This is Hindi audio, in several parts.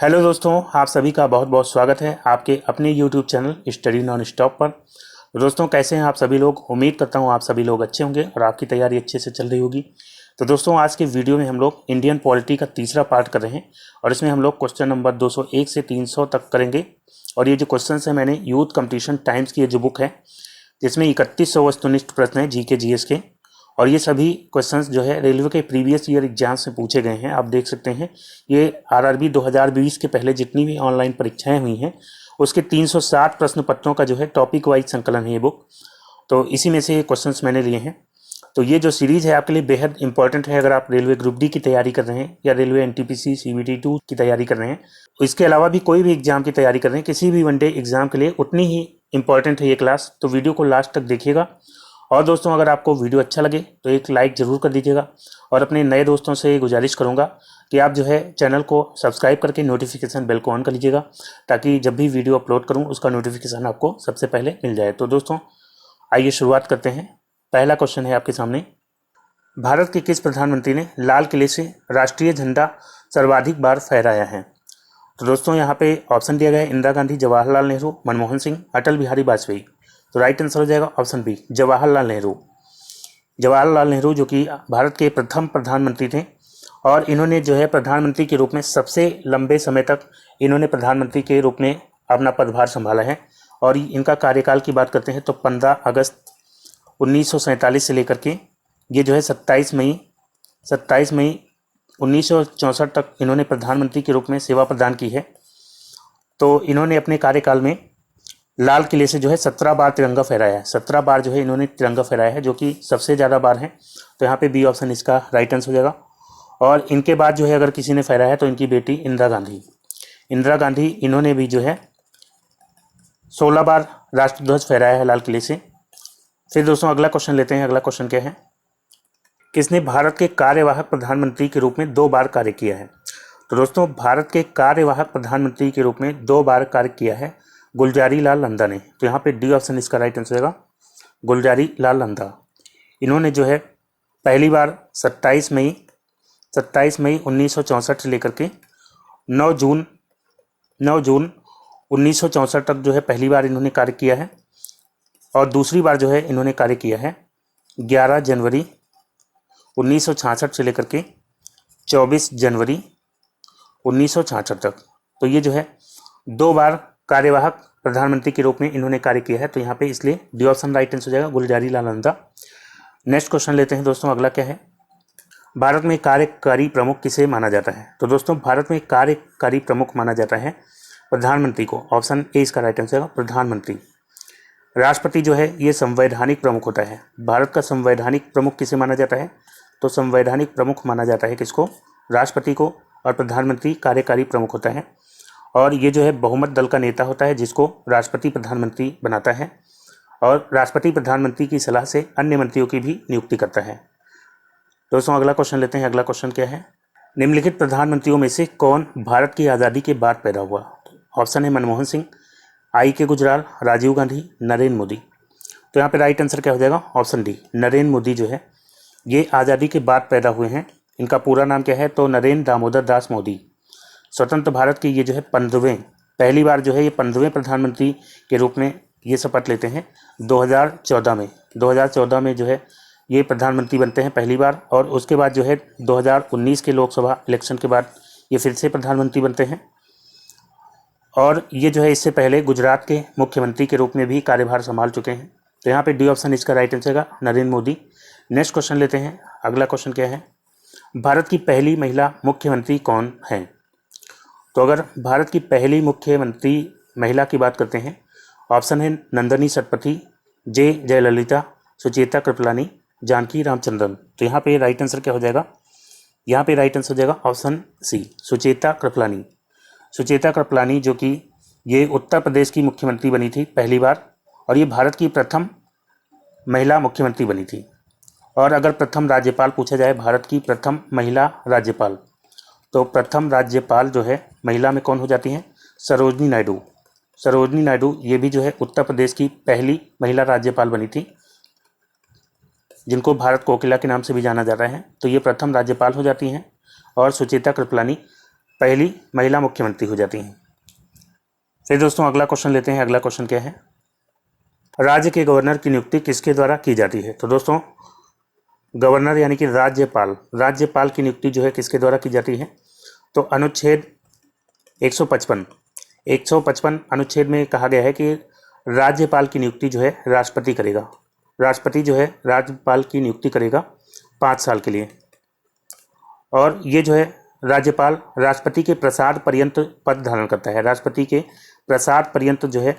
हेलो दोस्तों, आप सभी का बहुत बहुत स्वागत है आपके अपने YouTube channel study non stop पर। दोस्तों, कैसे हैं आप सभी लोग। उम्मीद करता हूं आप सभी लोग अच्छे होंगे और आपकी तैयारी अच्छे से चल रही होगी। तो दोस्तों, आज के वीडियो में हम लोग इंडियन पॉलिटी का तीसरा पार्ट कर रहे हैं और इसमें हम लोग क्वेश्चन नंबर 201 से 300 तक करेंगे। और ये जो क्वेश्चन है, मैंने यूथ कंपटीशन टाइम्स की ये जो बुक है जिसमें 3100 वस्तुनिष्ठ प्रश्न हैं जीके जीएस के, और ये सभी क्वेश्चंस जो है रेलवे के प्रीवियस ईयर एग्जाम्स में पूछे गए हैं। आप देख सकते हैं ये आरआरबी 2020 के पहले जितनी भी ऑनलाइन परीक्षाएं हुई हैं उसके 360 प्रश्न पत्रों का जो है टॉपिक वाइज संकलन है ये बुक। तो इसी में से ये क्वेश्चंस मैंने लिए हैं। तो ये जो सीरीज है आपके लिए बेहद इंपॉर्टेंट है अगर आप रेलवे ग्रुप डी की तैयारी कर रहे हैं या रेलवे एनटीपीसी सीबीटी 2 की तैयारी कर रहे हैं। इसके अलावा भी कोई भी एग्जाम की तैयारी कर रहे हैं, किसी भी वनडे एग्जाम के लिए उतनी ही इंपॉर्टेंट है ये क्लास। तो वीडियो को लास्ट तक देखिएगा। और दोस्तों, अगर आपको वीडियो अच्छा लगे तो एक लाइक ज़रूर कर दीजिएगा और अपने नए दोस्तों से गुजारिश करूंगा कि आप जो है चैनल को सब्सक्राइब करके नोटिफिकेशन बेल को ऑन कर लीजिएगा ताकि जब भी वीडियो अपलोड करूं उसका नोटिफिकेशन आपको सबसे पहले मिल जाए। तो दोस्तों, आइए शुरुआत करते हैं। पहला क्वेश्चन है आपके सामने, भारत के किस प्रधानमंत्री ने लाल किले से राष्ट्रीय झंडा सर्वाधिक बार फहराया है। तो दोस्तों, यहाँ पे ऑप्शन दिया गया है इंदिरा गांधी, जवाहरलाल नेहरू, मनमोहन सिंह, अटल बिहारी वाजपेयी। तो राइट आंसर हो जाएगा ऑप्शन बी, जवाहरलाल नेहरू। जवाहरलाल नेहरू जो कि भारत के प्रथम प्रधानमंत्री थे और इन्होंने जो है प्रधानमंत्री के रूप में सबसे लंबे समय तक इन्होंने प्रधानमंत्री के रूप में अपना पदभार संभाला है। और इनका कार्यकाल की बात करते हैं तो 15 अगस्त 1947 से लेकर के ये जो है 27 मई 1964 तक इन्होंने प्रधानमंत्री के रूप में सेवा प्रदान की है। तो इन्होंने अपने कार्यकाल में लाल किले से जो है 17 बार तिरंगा फहराया है। 17 बार जो है इन्होंने तिरंगा फहराया है, जो कि सबसे ज़्यादा बार है। तो यहाँ पे बी ऑप्शन इसका राइट आंसर हो जाएगा। और इनके बाद जो है अगर किसी ने फहराया है तो इनकी बेटी इंदिरा गांधी इन्होंने भी जो है 16 बार राष्ट्रध्वज फहराया है लाल किले से। फिर दोस्तों, अगला क्वेश्चन लेते हैं। अगला क्वेश्चन क्या है, किसने भारत के कार्यवाहक प्रधानमंत्री के रूप में 2 बार कार्य किया है। तो दोस्तों, भारत के कार्यवाहक प्रधानमंत्री के रूप में 2 बार कार्य किया है गुलजारी लाल नंदा ने। तो यहाँ पे डी ऑप्शन इसका राइट आंसर होगा, गुलजारी लाल नंदा। इन्होंने जो है पहली बार 27 मई 1964 से लेकर के 9 जून 1964 तक जो है पहली बार इन्होंने कार्य किया है। और दूसरी बार जो है इन्होंने कार्य किया है 11 जनवरी 1966 से लेकर के 24 जनवरी 1966 तक। तो ये जो है 2 बार कार्यवाहक प्रधानमंत्री के रूप में इन्होंने कार्य किया है। तो यहाँ पे इसलिए डी ऑप्शन राइट आंसर हो जाएगा, गुलजारी लाल नंदा। नेक्स्ट क्वेश्चन लेते हैं दोस्तों। अगला क्या है, भारत में कार्यकारी प्रमुख किसे माना जाता है। तो दोस्तों, भारत में कार्यकारी प्रमुख माना जाता है प्रधानमंत्री को। ऑप्शन ए इसका राइट आंसर होगा, प्रधानमंत्री। राष्ट्रपति जो है ये संवैधानिक प्रमुख होता है। भारत का संवैधानिक प्रमुख किसे माना जाता है, तो संवैधानिक प्रमुख माना जाता है किसको, राष्ट्रपति को। और प्रधानमंत्री कार्यकारी प्रमुख होता है। और ये जो है बहुमत दल का नेता होता है जिसको राष्ट्रपति प्रधानमंत्री बनाता है और राष्ट्रपति प्रधानमंत्री की सलाह से अन्य मंत्रियों की भी नियुक्ति करता है। दोस्तों, अगला क्वेश्चन लेते हैं। अगला क्वेश्चन क्या है, निम्नलिखित प्रधानमंत्रियों में से कौन भारत की आज़ादी के बाद पैदा हुआ। ऑप्शन है मनमोहन सिंह, आई के गुजराल, राजीव गांधी, नरेंद्र मोदी। तो यहाँ पे राइट आंसर क्या हो जाएगा, ऑप्शन डी, नरेंद्र मोदी जो है ये आज़ादी के बाद पैदा हुए हैं। इनका पूरा नाम क्या है, तो नरेंद्र दामोदर दास मोदी। स्वतंत्र भारत के ये जो है 15वें, पहली बार जो है ये 15वें प्रधानमंत्री के रूप में ये शपथ लेते हैं 2014 में जो है ये प्रधानमंत्री बनते हैं पहली बार। और उसके बाद जो है 2019 के लोकसभा इलेक्शन के बाद ये फिर से प्रधानमंत्री बनते हैं। और ये जो है इससे पहले गुजरात के मुख्यमंत्री के रूप में भी कार्यभार संभाल चुके हैं। तो यहाँ पे डी ऑप्शन इसका राइट आंसर है, नरेंद्र मोदी। नेक्स्ट क्वेश्चन लेते हैं। अगला क्वेश्चन क्या है, भारत की पहली महिला मुख्यमंत्री कौन है। तो अगर भारत की पहली मुख्यमंत्री महिला की बात करते हैं, ऑप्शन है नंदनी सतपथी, जे जयललिता, सुचेता कृपलानी, जानकी रामचंद्रन। तो यहाँ पे राइट आंसर क्या हो जाएगा, यहाँ पे राइट आंसर हो जाएगा ऑप्शन सी, सुचेता कृपलानी। सुचेता कृपलानी जो कि ये उत्तर प्रदेश की मुख्यमंत्री बनी थी पहली बार और ये भारत की प्रथम महिला मुख्यमंत्री बनी थी। और अगर प्रथम राज्यपाल पूछा जाए, भारत की प्रथम महिला राज्यपाल, तो प्रथम राज्यपाल जो है महिला में कौन हो जाती हैं, सरोजनी नायडू। ये भी जो है उत्तर प्रदेश की पहली महिला राज्यपाल बनी थी, जिनको भारत कोकिला के नाम से भी जाना जाता है। तो ये प्रथम राज्यपाल हो जाती हैं। और सुचेता कृपलानी पहली महिला मुख्यमंत्री हो जाती हैं। फिर दोस्तों अगला क्वेश्चन लेते हैं। अगला क्वेश्चन क्या है, राज्य के गवर्नर की नियुक्ति किसके द्वारा की जाती है? तो दोस्तों गवर्नर यानी कि राज्यपाल की नियुक्ति जो है किसके द्वारा की जाती है? तो अनुच्छेद 155 अनुच्छेद में कहा गया है कि राज्यपाल की नियुक्ति जो है राष्ट्रपति करेगा। राष्ट्रपति जो है राज्यपाल की नियुक्ति करेगा 5 साल के लिए। और ये जो है राज्यपाल राष्ट्रपति के प्रसाद पर्यंत पद धारण करता है। राष्ट्रपति के प्रसाद पर्यंत जो है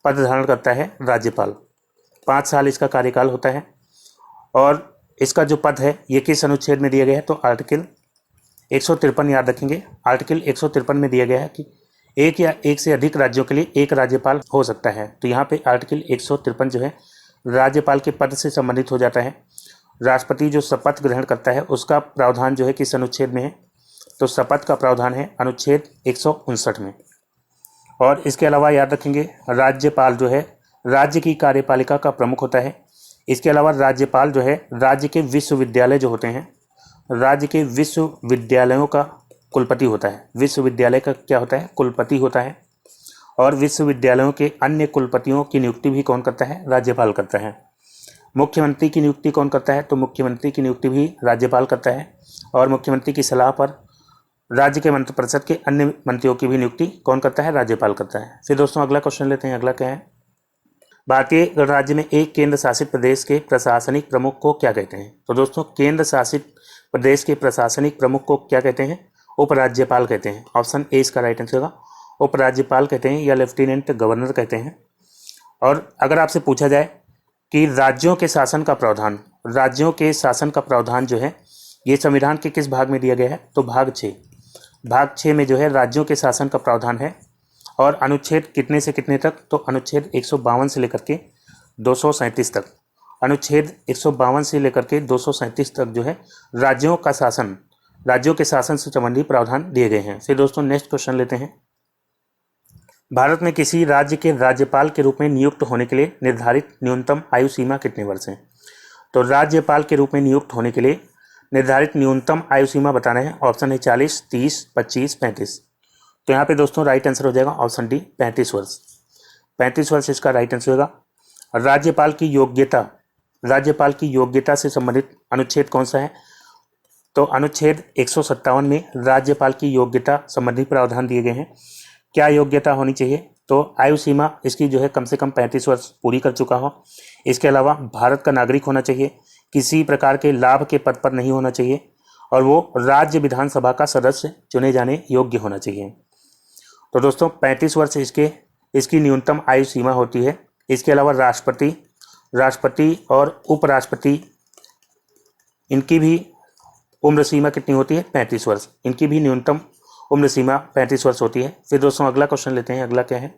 पद धारण करता है राज्यपाल। 5 साल इसका कार्यकाल होता है। और इसका जो पद है ये किस अनुच्छेद में दिया गया है? तो आर्टिकल 153 याद रखेंगे। आर्टिकल 153 में दिया गया है कि एक या एक से अधिक राज्यों के लिए एक राज्यपाल हो सकता है। तो यहाँ पे आर्टिकल 153 जो है राज्यपाल के पद से संबंधित हो जाता है। राष्ट्रपति जो शपथ ग्रहण करता है उसका प्रावधान जो है किस अनुच्छेद में है? तो शपथ का प्रावधान है अनुच्छेद 159 में। और इसके अलावा याद रखेंगे राज्यपाल जो है राज्य की कार्यपालिका का प्रमुख होता है। इसके अलावा राज्यपाल जो है राज्य के विश्वविद्यालय जो होते हैं, राज्य के विश्वविद्यालयों का कुलपति होता है। विश्वविद्यालय का क्या होता है? कुलपति होता है। और विश्वविद्यालयों के अन्य कुलपतियों की नियुक्ति भी कौन करता है? राज्यपाल करता है। मुख्यमंत्री की नियुक्ति कौन करता है? तो मुख्यमंत्री की नियुक्ति भी राज्यपाल करता है। और मुख्यमंत्री की सलाह पर राज्य के मंत्रिपरिषद के अन्य मंत्रियों की भी नियुक्ति कौन करता है? राज्यपाल करता है। फिर दोस्तों अगला क्वेश्चन लेते हैं। अगला क्या है, भारतीय राज्य में एक केंद्र शासित प्रदेश के प्रशासनिक प्रमुख को क्या कहते हैं? तो दोस्तों केंद्र शासित प्रदेश के प्रशासनिक प्रमुख को क्या कहते हैं? उपराज्यपाल कहते हैं। ऑप्शन ए इसका राइट आंसर होगा। उपराज्यपाल कहते हैं या लेफ्टिनेंट गवर्नर कहते हैं। और अगर आपसे पूछा जाए कि राज्यों के शासन का प्रावधान जो है ये संविधान के किस भाग में दिया गया है? तो भाग 6 में जो है राज्यों के शासन का प्रावधान है। और अनुच्छेद कितने से कितने तक? तो अनुच्छेद 152 से लेकर के 237 तक। अनुच्छेद 152 से लेकर के 237 तक जो है राज्यों के शासन से संबंधित प्रावधान दिए गए हैं। फिर दोस्तों नेक्स्ट क्वेश्चन लेते हैं। भारत में किसी राज्य के राज्यपाल के रूप में नियुक्त होने के लिए निर्धारित न्यूनतम आयु सीमा कितने वर्ष है? तो राज्यपाल के रूप में नियुक्त होने के लिए निर्धारित न्यूनतम आयु सीमा बताना है। ऑप्शन है 40, 30, 25, 35। तो यहाँ पे दोस्तों राइट आंसर हो जाएगा ऑप्शन डी 35 वर्ष। 35 वर्ष इसका राइट आंसर होगा। राज्यपाल की योग्यता से संबंधित अनुच्छेद कौन सा है? तो अनुच्छेद 157 में राज्यपाल की योग्यता संबंधी प्रावधान दिए गए हैं। क्या योग्यता होनी चाहिए? तो आयु सीमा इसकी जो है कम से कम 35 वर्ष पूरी कर चुका हो। इसके अलावा भारत का नागरिक होना चाहिए, किसी प्रकार के लाभ के पद पर नहीं होना चाहिए, और वो राज्य विधानसभा का सदस्य चुने जाने योग्य होना चाहिए। तो दोस्तों 35 वर्ष इसकी न्यूनतम आयु सीमा होती है। इसके अलावा राष्ट्रपति और उपराष्ट्रपति इनकी भी उम्र सीमा कितनी होती है? 35 वर्ष। इनकी भी न्यूनतम उम्र सीमा 35 वर्ष होती है। फिर दोस्तों अगला क्वेश्चन लेते हैं। अगला क्या है,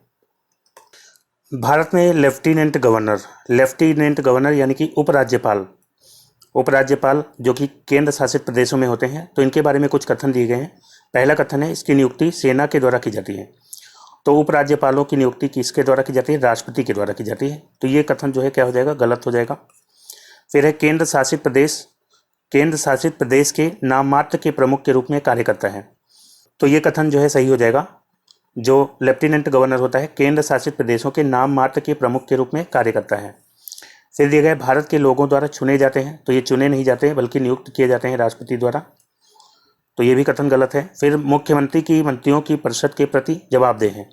भारत में लेफ्टिनेंट गवर्नर यानी कि उपराज्यपाल जो कि केंद्र शासित प्रदेशों में होते हैं, तो इनके बारे में कुछ कथन दिए गए हैं। पहला कथन है इसकी नियुक्ति सेना के द्वारा की जाती है। तो उपराज्यपालों की नियुक्ति किसके द्वारा की जाती है? राष्ट्रपति के द्वारा की जाती है। तो ये कथन जो है क्या हो जाएगा? गलत हो जाएगा। फिर है केंद्र शासित प्रदेश के नाम मात्र के प्रमुख के रूप में कार्य करता है। तो ये कथन जो है सही हो जाएगा। जो लेफ्टिनेंट गवर्नर होता है केंद्र शासित प्रदेशों के नाम मात्र के प्रमुख के रूप में कार्य करता है। फिर दिया गया भारत के लोगों द्वारा चुने जाते हैं। तो ये चुने नहीं जाते हैं बल्कि नियुक्त किए जाते हैं राष्ट्रपति द्वारा। तो ये भी कथन गलत है। फिर मुख्यमंत्री की मंत्रियों की परिषद के प्रति जवाबदेह है।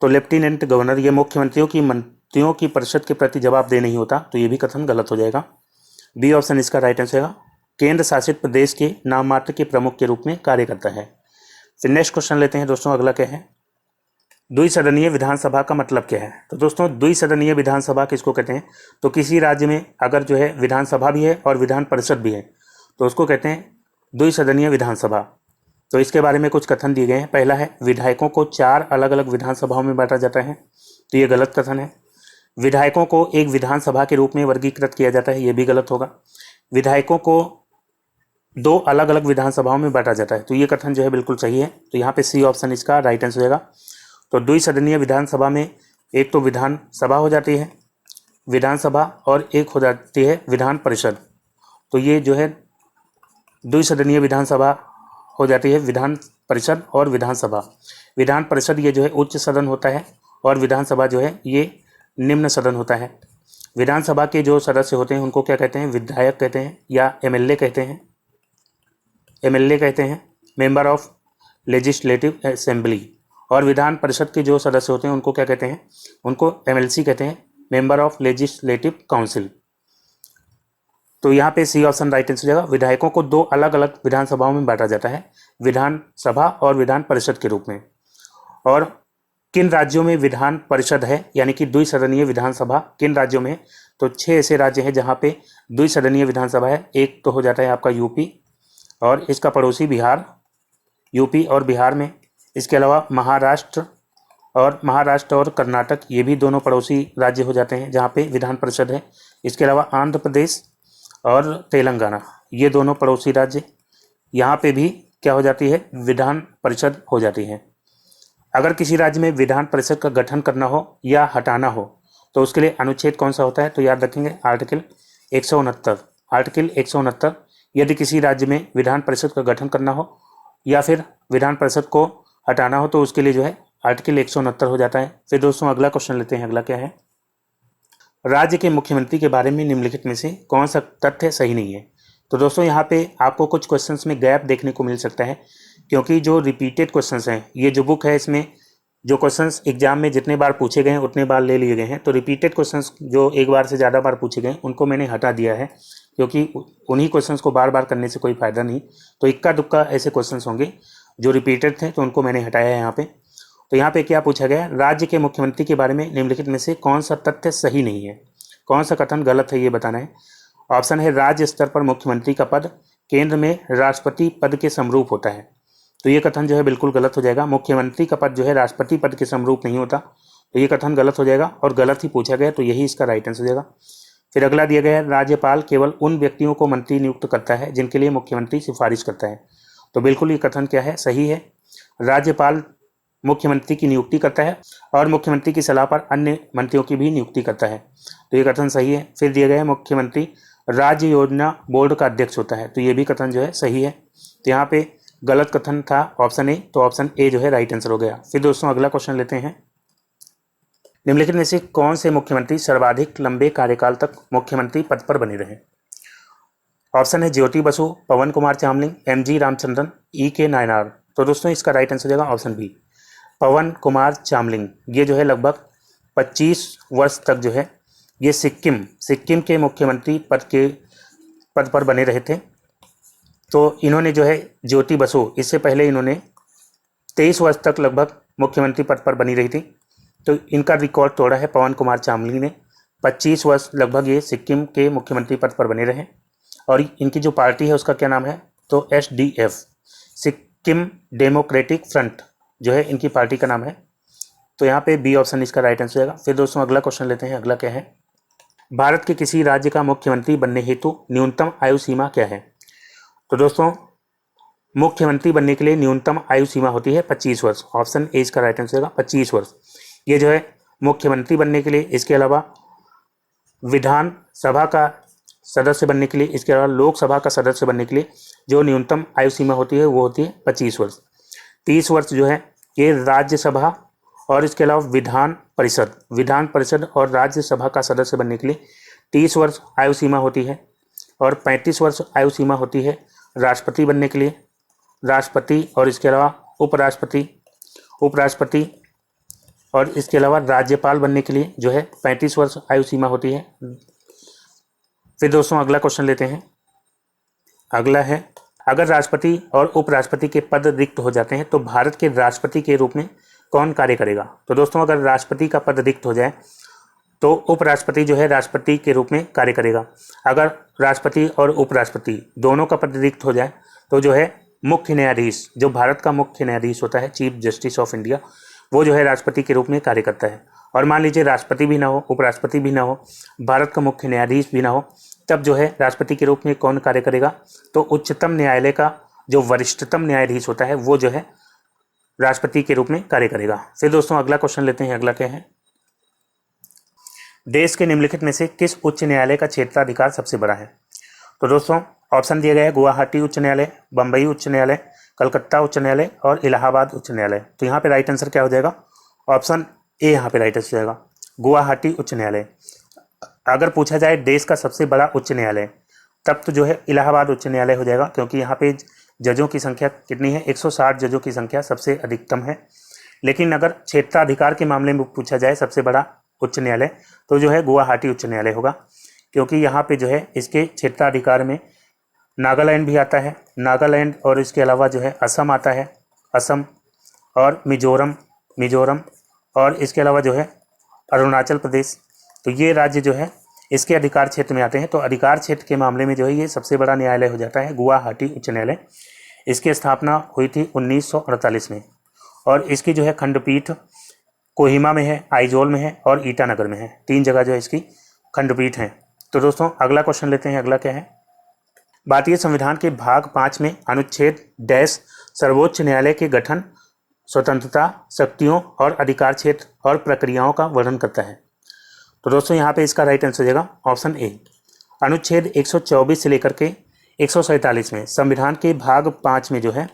तो लेफ्टिनेंट गवर्नर ये मुख्यमंत्रियों की मंत्रियों की परिषद के प्रति जवाबदेह नहीं होता। तो ये भी कथन गलत हो जाएगा। बी ऑप्शन इसका राइट आंसर है। केंद्र शासित प्रदेश के नाम मात्र के प्रमुख के रूप में कार्य करता है। फिर नेक्स्ट क्वेश्चन लेते हैं दोस्तों। अगला क्या है, द्विसदनीय विधानसभा का मतलब क्या है? तो दोस्तों द्विसदनीय विधानसभा किसको कहते हैं? तो किसी राज्य में अगर जो है विधानसभा भी है और विधान परिषद भी है तो उसको कहते हैं द्विसदनीय विधानसभा। तो इसके बारे में कुछ कथन दिए गए हैं। पहला है विधायकों को 4 अलग अलग विधानसभाओं में बांटा जाता है। तो ये गलत कथन है। विधायकों को एक विधानसभा के रूप में वर्गीकृत किया जाता है। ये भी गलत होगा। विधायकों को 2 अलग अलग विधानसभाओं में बांटा जाता है। तो ये कथन जो है बिल्कुल सही है। तो यहाँ पे सी ऑप्शन इसका राइट आंसर होगा। तो द्विसदनीय विधानसभा में एक तो विधानसभा हो जाती है विधानसभा और एक हो जाती है विधान परिषद। तो ये जो है द्विसदनीय विधानसभा हो जाती है विधान परिषद और विधानसभा। विधान परिषद ये जो है उच्च सदन होता है और विधानसभा जो है ये निम्न सदन होता है। विधानसभा के जो सदस्य होते हैं उनको क्या कहते हैं, विधायक कहते हैं या एमएलए कहते हैं। एमएलए कहते हैं मेंबर ऑफ लेजिस्लेटिव असेंबली। और विधान परिषद के जो सदस्य होते हैं उनको क्या कहते हैं, उनको एमएलसी कहते हैं, मेंबर ऑफ लेजिस्लेटिव काउंसिल। तो यहाँ पे सी ऑप्शन राइट आंसर हो जाएगा। विधायकों को दो अलग अलग विधानसभाओं में बांटा जाता है, विधानसभा और विधान परिषद के रूप में। और किन राज्यों में विधान परिषद है यानी कि द्विसदनीय विधानसभा किन राज्यों में, तो 6 ऐसे राज्य हैं जहाँ पे द्विसदनीय विधानसभा है। एक तो हो जाता है आपका यूपी और इसका पड़ोसी बिहार, यूपी और बिहार में। इसके अलावा महाराष्ट्र और कर्नाटक, ये भी दोनों पड़ोसी राज्य हो जाते हैं जहाँ पे विधान परिषद है। इसके अलावा आंध्र प्रदेश और तेलंगाना, ये दोनों पड़ोसी राज्य, यहाँ पे भी क्या हो जाती है, विधान परिषद हो जाती है। अगर किसी राज्य में विधान परिषद का गठन करना हो या हटाना हो तो उसके लिए अनुच्छेद कौन सा होता है, तो याद रखेंगे आर्टिकल 169। आर्टिकल 169, यदि किसी राज्य में विधान परिषद का गठन करना हो या फिर विधान परिषद को हटाना हो तो उसके लिए जो है आर्टिकल 169 हो जाता है। फिर दोस्तों अगला क्वेश्चन लेते हैं। अगला क्या है, राज्य के मुख्यमंत्री के बारे में निम्नलिखित में से कौन सा तथ्य सही नहीं है। तो दोस्तों यहाँ पे आपको कुछ क्वेश्चंस में गैप देखने को मिल सकता है, क्योंकि जो रिपीटेड क्वेश्चंस हैं, ये जो बुक है इसमें जो क्वेश्चंस एग्जाम में जितने बार पूछे गए हैं उतने बार ले लिए गए हैं। तो रिपीटेड क्वेश्चंस जो एक बार से ज़्यादा बार पूछे गए उनको मैंने हटा दिया है, क्योंकि उन्हीं क्वेश्चंस को बार बार करने से कोई फ़ायदा नहीं। तो इक्का दुक्का ऐसे क्वेश्चंस होंगे जो रिपीटेड थे तो उनको मैंने हटाया है यहाँ पे। तो यहाँ पे क्या पूछा गया, राज्य के मुख्यमंत्री के बारे में निम्नलिखित में से कौन सा तथ्य सही नहीं है, कौन सा कथन गलत है, ये बताना है। ऑप्शन है, राज्य स्तर पर मुख्यमंत्री का पद केंद्र में राष्ट्रपति पद के समरूप होता है। तो ये कथन जो है बिल्कुल गलत हो जाएगा। मुख्यमंत्री का पद जो है राष्ट्रपति पद के समरूप नहीं होता, तो ये कथन गलत हो जाएगा और गलत ही पूछा गया, तो यही इसका राइट आंसर हो जाएगा। फिर अगला दिया गया है, राज्यपाल केवल उन व्यक्तियों को मंत्री नियुक्त करता है जिनके लिए मुख्यमंत्री सिफारिश करता है। तो बिल्कुल ये कथन क्या है, सही है। राज्यपाल मुख्यमंत्री की नियुक्ति करता है और मुख्यमंत्री की सलाह पर अन्य मंत्रियों की भी नियुक्ति करता है, तो ये कथन सही है। फिर दिया गया है, मुख्यमंत्री राज्य योजना बोर्ड का अध्यक्ष होता है, तो ये भी कथन जो है सही है। तो यहाँ पे गलत कथन था ऑप्शन ए, तो ऑप्शन ए जो है राइट आंसर हो गया। फिर दोस्तों अगला क्वेश्चन लेते हैं, निम्नलिखित में से कौन से मुख्यमंत्री सर्वाधिक लंबे कार्यकाल तक मुख्यमंत्री पद पर बने रहे। ऑप्शन है ज्योति बसु, पवन कुमार चामलिंग, एमजी रामचंद्रन, ई.के. नायनार। तो दोस्तों इसका राइट आंसर हो जाएगा ऑप्शन बी, पवन कुमार चामलिंग। ये जो है लगभग 25 वर्ष तक जो है ये सिक्किम के मुख्यमंत्री पद पर बने रहे थे। तो इन्होंने जो है ज्योति बसु, इससे पहले इन्होंने 23 वर्ष तक लगभग मुख्यमंत्री पद पर बनी रही थी, तो इनका रिकॉर्ड तोड़ा है पवन कुमार चामलिंग ने। 25 वर्ष लगभग ये सिक्किम के मुख्यमंत्री पद पर बने रहे। और इनकी जो पार्टी है उसका क्या नाम है, तो SDF, सिक्किम डेमोक्रेटिक फ्रंट जो है इनकी पार्टी का नाम है। तो यहाँ पे बी ऑप्शन इसका राइट आंसर होगा। फिर दोस्तों अगला क्वेश्चन लेते हैं। अगला क्या है, भारत के किसी राज्य का मुख्यमंत्री बनने हेतु न्यूनतम आयु सीमा क्या है। तो दोस्तों मुख्यमंत्री बनने के लिए न्यूनतम आयु सीमा होती है 25 वर्ष। ऑप्शन ए इसका राइट आंसर होगा 25 वर्ष। ये जो है मुख्यमंत्री बनने के लिए, इसके अलावा विधानसभा का सदस्य बनने के लिए, इसके अलावा लोकसभा का सदस्य बनने के लिए जो न्यूनतम आयु सीमा होती है वो होती है 25 वर्ष। 30 वर्ष जो है ये राज्यसभा और इसके अलावा विधान परिषद और राज्यसभा का सदस्य बनने के लिए 30 वर्ष आयु सीमा होती है। और 35 वर्ष आयु सीमा होती है राष्ट्रपति बनने के लिए, राष्ट्रपति और इसके अलावा उपराष्ट्रपति और इसके अलावा राज्यपाल बनने के लिए जो है 35 वर्ष आयु सीमा होती है। फिर दोस्तों अगला क्वेश्चन लेते हैं। अगला है, अगर राष्ट्रपति और उपराष्ट्रपति के पद रिक्त हो जाते हैं तो भारत के राष्ट्रपति के रूप में कौन कार्य करेगा। तो दोस्तों अगर राष्ट्रपति का पद रिक्त हो जाए तो उपराष्ट्रपति जो है राष्ट्रपति के रूप में कार्य करेगा। अगर राष्ट्रपति और उपराष्ट्रपति दोनों का पद रिक्त हो जाए तो जो है मुख्य न्यायाधीश, जो भारत का मुख्य न्यायाधीश होता है, चीफ जस्टिस ऑफ इंडिया, वो जो है राष्ट्रपति के रूप में कार्य करता है। और मान लीजिए राष्ट्रपति भी ना हो, उपराष्ट्रपति भी ना हो, भारत का मुख्य न्यायाधीश भी ना हो, तब जो है राष्ट्रपति के रूप में कौन कार्य करेगा, तो उच्चतम न्यायालय का जो वरिष्ठतम न्यायाधीश होता है वो जो है राष्ट्रपति के रूप में कार्य करेगा। फिर दोस्तों अगला क्वेश्चन लेते हैं। अगला क्या है, देश के निम्नलिखित में से किस उच्च न्यायालय का क्षेत्राधिकार सबसे बड़ा है। तो दोस्तों ऑप्शन दिया गया है, गुवाहाटी उच्च न्यायालय, बम्बई उच्च न्यायालय, कलकत्ता उच्च न्यायालय और इलाहाबाद उच्च न्यायालय। तो यहाँ पे राइट आंसर क्या हो जाएगा? ऑप्शन ए यहाँ पे राइट आंसर हो जाएगा, गुवाहाटी उच्च न्यायालय। अगर पूछा जाए देश का सबसे बड़ा उच्च न्यायालय, तब तो जो है इलाहाबाद उच्च न्यायालय हो जाएगा, क्योंकि यहाँ पे जजों की संख्या कितनी है? 160 जजों की संख्या सबसे अधिकतम है। लेकिन अगर क्षेत्राधिकार के मामले में पूछा जाए सबसे बड़ा उच्च न्यायालय, तो जो है गुवाहाटी उच्च न्यायालय होगा, क्योंकि यहाँ पे जो है इसके क्षेत्राधिकार में नागालैंड भी आता है, नागालैंड और इसके अलावा जो है असम आता है, असम और मिजोरम और इसके अलावा जो है अरुणाचल प्रदेश। तो ये राज्य जो है इसके अधिकार क्षेत्र में आते हैं। तो अधिकार क्षेत्र के मामले में जो है ये सबसे बड़ा न्यायालय हो जाता है गुवाहाटी उच्च न्यायालय। इसकी स्थापना हुई थी 1948 में और इसकी जो है खंडपीठ कोहिमा में है, आइजोल में है और ईटानगर में है। 3 जगह जो है इसकी खंडपीठ हैं। तो दोस्तों अगला क्वेश्चन लेते हैं। अगला क्या है? भारतीय संविधान के भाग 5 में अनुच्छेद डैश सर्वोच्च न्यायालय के गठन, स्वतंत्रता, शक्तियों और अधिकार क्षेत्र और प्रक्रियाओं का वर्णन करता है। तो दोस्तों यहाँ पे इसका राइट आंसर हो जाएगा ऑप्शन ए। अनुच्छेद 124 से लेकर के 147 में संविधान के भाग 5 में जो है,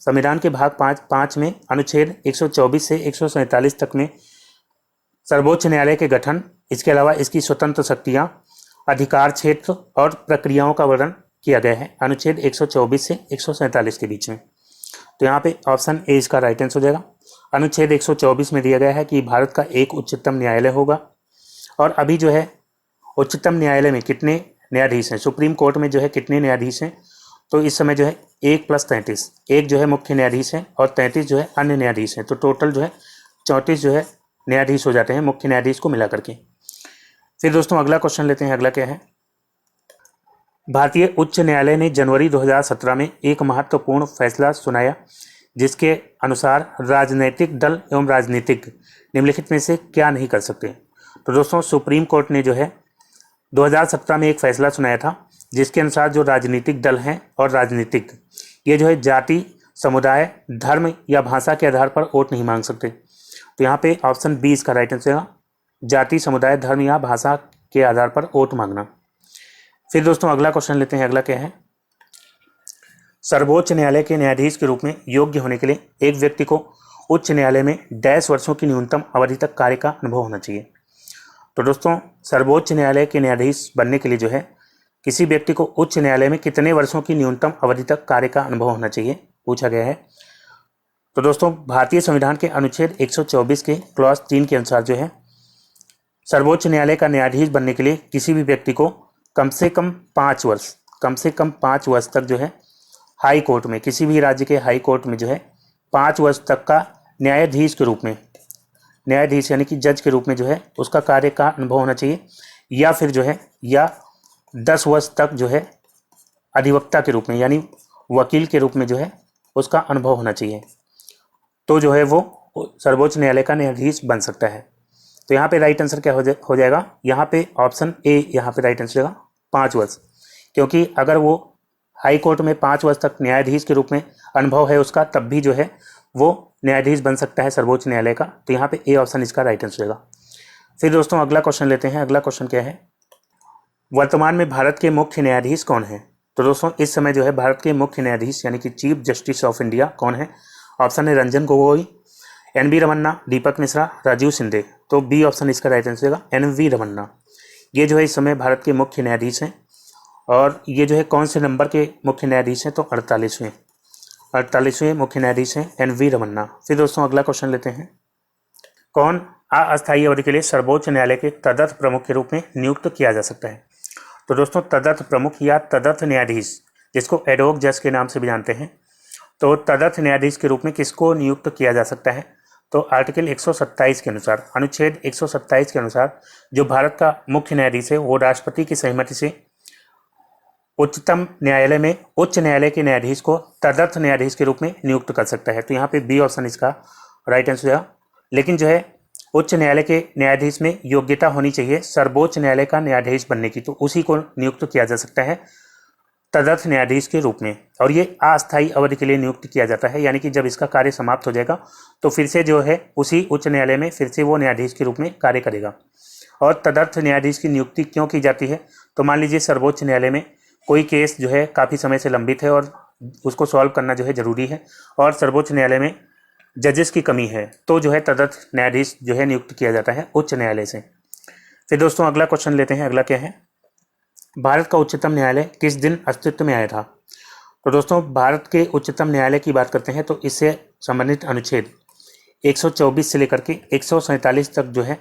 संविधान के भाग 5 में अनुच्छेद 124 से 147 तक में सर्वोच्च न्यायालय के गठन, इसके अलावा इसकी स्वतंत्र शक्तियाँ, अधिकार क्षेत्र और प्रक्रियाओं का वर्णन किया गया है अनुच्छेद 124 से 147 के बीच में। तो यहाँ पे ऑप्शन ए इसका राइट आंसर हो जाएगा। अनुच्छेद 124 में दिया गया है कि भारत का एक उच्चतम न्यायालय होगा। और अभी जो है उच्चतम न्यायालय में कितने न्यायाधीश हैं? सुप्रीम कोर्ट में जो है कितने न्यायाधीश हैं? तो इस समय जो है 1 + 33, एक जो है मुख्य न्यायाधीश है और 33 जो है अन्य न्यायाधीश हैं। तो टोटल जो है 34 जो है न्यायाधीश हो जाते हैं मुख्य न्यायाधीश को मिला करके। फिर दोस्तों अगला क्वेश्चन लेते हैं। अगला क्या है? भारतीय उच्च न्यायालय ने जनवरी 2017 में एक महत्वपूर्ण फैसला सुनाया, जिसके अनुसार राजनीतिक दल एवं राजनीतिक निम्नलिखित में से क्या नहीं कर सकते। तो दोस्तों सुप्रीम कोर्ट ने जो है 2017 में एक फैसला सुनाया था, जिसके अनुसार जो राजनीतिक दल हैं और राजनीतिक, ये जो है जाति, समुदाय, धर्म या भाषा के आधार पर वोट नहीं मांग सकते। तो यहाँ पे ऑप्शन बी इसका राइट आंसर है, जाति, समुदाय, धर्म या भाषा के आधार पर वोट मांगना। फिर दोस्तों अगला क्वेश्चन लेते हैं। अगला क्या है? सर्वोच्च न्यायालय के न्यायाधीश के रूप में योग्य होने के लिए एक व्यक्ति को उच्च न्यायालय में डैश वर्षों की न्यूनतम अवधि तक कार्य का अनुभव होना चाहिए। तो दोस्तों सर्वोच्च न्यायालय के न्यायाधीश बनने के लिए जो है किसी व्यक्ति को उच्च न्यायालय में कितने वर्षों की न्यूनतम अवधि तक कार्य का अनुभव होना चाहिए, पूछा गया है। तो दोस्तों भारतीय संविधान के अनुच्छेद 124 के क्लॉज 3 के अनुसार जो है सर्वोच्च न्यायालय का न्यायाधीश बनने के लिए किसी भी व्यक्ति को कम से कम 5 वर्ष तक जो है हाई कोर्ट में, किसी भी राज्य के हाई कोर्ट में जो है 5 वर्ष तक का न्यायाधीश के रूप में, न्यायाधीश यानी कि जज के रूप में जो है उसका कार्य का अनुभव होना चाहिए, या फिर जो है या 10 वर्ष तक जो है अधिवक्ता के रूप में यानी वकील के रूप में जो है उसका अनुभव होना चाहिए। तो जो है वो सर्वोच्च न्यायालय का न्यायाधीश बन सकता है। तो यहाँ पे राइट आंसर क्या हो जाएगा? यहाँ पे ऑप्शन ए यहाँ पे राइट आंसर होगा 5 वर्ष, क्योंकि अगर वो हाई कोर्ट में 5 वर्ष तक न्यायाधीश के रूप में अनुभव है उसका, तब भी जो है वो न्यायाधीश बन सकता है सर्वोच्च न्यायालय का। तो यहाँ पे ए ऑप्शन इसका राइट आंसर होगा। फिर दोस्तों अगला क्वेश्चन लेते हैं। अगला क्वेश्चन क्या है? वर्तमान में भारत के मुख्य न्यायाधीश कौन है? तो दोस्तों इस समय जो है भारत के मुख्य न्यायाधीश यानी कि चीफ जस्टिस ऑफ इंडिया कौन है? ऑप्शन है रंजन गोगोई, NV रमन्ना, दीपक मिश्रा, राजीव शिंदे। तो बी ऑप्शन इसका राइट आंसर होगा NV रमन्ना। ये जो है इस समय भारत के मुख्य न्यायाधीश हैं। और ये जो है कौन से नंबर के मुख्य न्यायाधीश हैं? तो 48वें मुख्य न्यायाधीश हैं NV रमन्ना। फिर दोस्तों अगला क्वेश्चन लेते हैं। कौन अस्थायी अवधि के लिए सर्वोच्च न्यायालय के तदर्थ प्रमुख के रूप में नियुक्त किया जा सकता है? तो दोस्तों तदर्थ प्रमुख या तदर्थ न्यायाधीश, जिसको एडहोक जज के नाम से भी जानते हैं, तो तदर्थ न्यायाधीश के रूप में किसको नियुक्त किया जा सकता है? तो आर्टिकल 127 के अनुसार, अनुच्छेद 127 के अनुसार जो भारत का मुख्य न्यायाधीश है वो राष्ट्रपति की सहमति से उच्चतम न्यायालय में उच्च न्यायालय के न्यायाधीश को तदर्थ न्यायाधीश के रूप में नियुक्त कर सकता है। तो यहाँ पे बी ऑप्शन इसका राइट आंसर है। लेकिन जो है उच्च न्यायालय के न्यायाधीश में योग्यता होनी चाहिए सर्वोच्च न्यायालय का न्यायाधीश बनने की, तो उसी को नियुक्त किया जा सकता है तदर्थ न्यायाधीश के रूप में। और ये अस्थायी अवधि के लिए नियुक्त किया जाता है, यानी कि जब इसका कार्य समाप्त हो जाएगा तो फिर से जो है उसी उच्च न्यायालय में फिर से वो न्यायाधीश के रूप में कार्य करेगा। और तदर्थ न्यायाधीश की नियुक्ति क्यों की जाती है? तो मान लीजिए सर्वोच्च न्यायालय में कोई केस जो है काफ़ी समय से लंबित है और उसको सॉल्व करना जो है ज़रूरी है। और सर्वोच्च न्यायालय में जजेस की कमी है तो जो है तदर्थ न्यायाधीश जो है नियुक्त किया जाता है उच्च न्यायालय से। फिर दोस्तों अगला क्वेश्चन लेते हैं। अगला क्या है, भारत का उच्चतम न्यायालय किस दिन अस्तित्व में आया था? तो दोस्तों भारत के उच्चतम न्यायालय की बात करते हैं तो इससे संबंधित अनुच्छेद 124 से लेकर के 147 तक जो है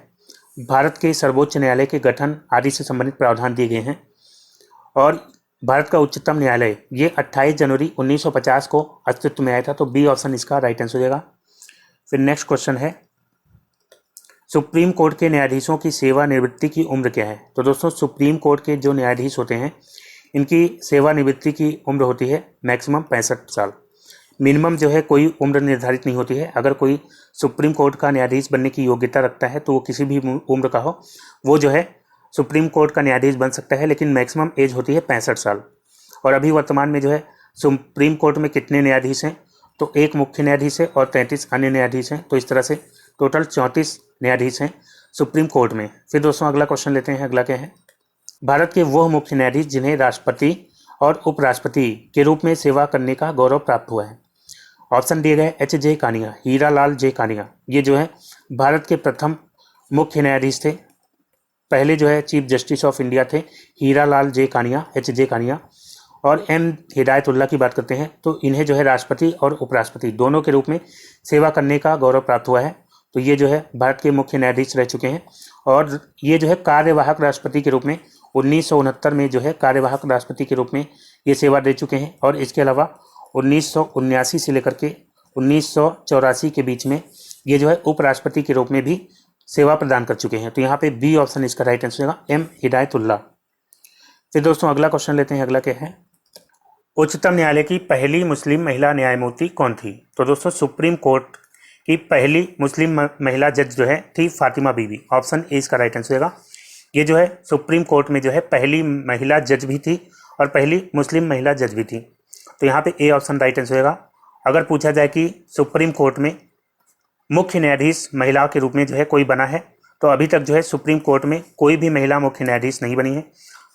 भारत के सर्वोच्च न्यायालय के गठन आदि से संबंधित प्रावधान दिए गए हैं। और भारत का उच्चतम न्यायालय ये 28 जनवरी 1950 को अस्तित्व में आया था। तो बी ऑप्शन इसका राइट आंसर हो जाएगा। फिर नेक्स्ट क्वेश्चन है, सुप्रीम कोर्ट के न्यायाधीशों की सेवानिवृत्ति की उम्र क्या है? तो दोस्तों सुप्रीम कोर्ट के जो न्यायाधीश होते हैं इनकी सेवानिवृत्ति की उम्र होती है मैक्सिमम 65 साल। मिनिमम जो है कोई उम्र निर्धारित नहीं होती है। अगर कोई सुप्रीम कोर्ट का न्यायाधीश बनने की योग्यता रखता है तो वो किसी भी उम्र का हो, वो जो है सुप्रीम कोर्ट का न्यायाधीश बन सकता है, लेकिन मैक्सिमम एज होती है 65 साल। और अभी वर्तमान में जो है सुप्रीम कोर्ट में कितने न्यायाधीश हैं? तो एक मुख्य न्यायाधीश है और 33 अन्य न्यायाधीश हैं। तो इस तरह से टोटल 34 न्यायाधीश हैं सुप्रीम कोर्ट में। फिर दोस्तों अगला क्वेश्चन लेते हैं। अगला क्या है, भारत के वह मुख्य न्यायाधीश जिन्हें राष्ट्रपति और उपराष्ट्रपति के रूप में सेवा करने का गौरव प्राप्त हुआ है? ऑप्शन दिए गए एच जे कानिया, हीरालाल जे कानिया, ये जो है भारत के प्रथम मुख्य न्यायाधीश थे। पहले जो है चीफ जस्टिस ऑफ इंडिया थे हीरालाल जे कानिया, एच जे कानिया। और एम हिदायतुल्ला की बात करते हैं तो इन्हें जो है राष्ट्रपति और उपराष्ट्रपति दोनों के रूप में सेवा करने का गौरव प्राप्त हुआ है। तो ये जो है भारत के मुख्य न्यायाधीश रह चुके हैं। और ये जो है कार्यवाहक राष्ट्रपति के रूप में 1969 में जो है कार्यवाहक राष्ट्रपति के रूप में ये सेवा दे चुके हैं। और इसके अलावा 1979 से लेकर के 1984 के बीच में ये जो है उपराष्ट्रपति के रूप में भी सेवा प्रदान कर चुके हैं। तो यहाँ पे बी ऑप्शन इसका राइट आंसर होगा, एम हिदायतुल्ला। फिर दोस्तों अगला क्वेश्चन लेते हैं। अगला क्या है, उच्चतम न्यायालय की पहली मुस्लिम महिला न्यायमूर्ति कौन थी? तो दोस्तों सुप्रीम कोर्ट की पहली मुस्लिम महिला जज जो है थी फातिमा बीबी। ऑप्शन ए इसका राइट आंसर होगा। ये जो है सुप्रीम कोर्ट में जो है पहली महिला जज भी थी और पहली मुस्लिम महिला जज भी थी। तो यहाँ पे ए ऑप्शन राइट आंसर होगा। अगर पूछा जाए कि सुप्रीम कोर्ट में मुख्य न्यायाधीश महिला के रूप में जो है कोई बना है, तो अभी तक जो है सुप्रीम कोर्ट में कोई भी महिला मुख्य न्यायाधीश नहीं बनी है।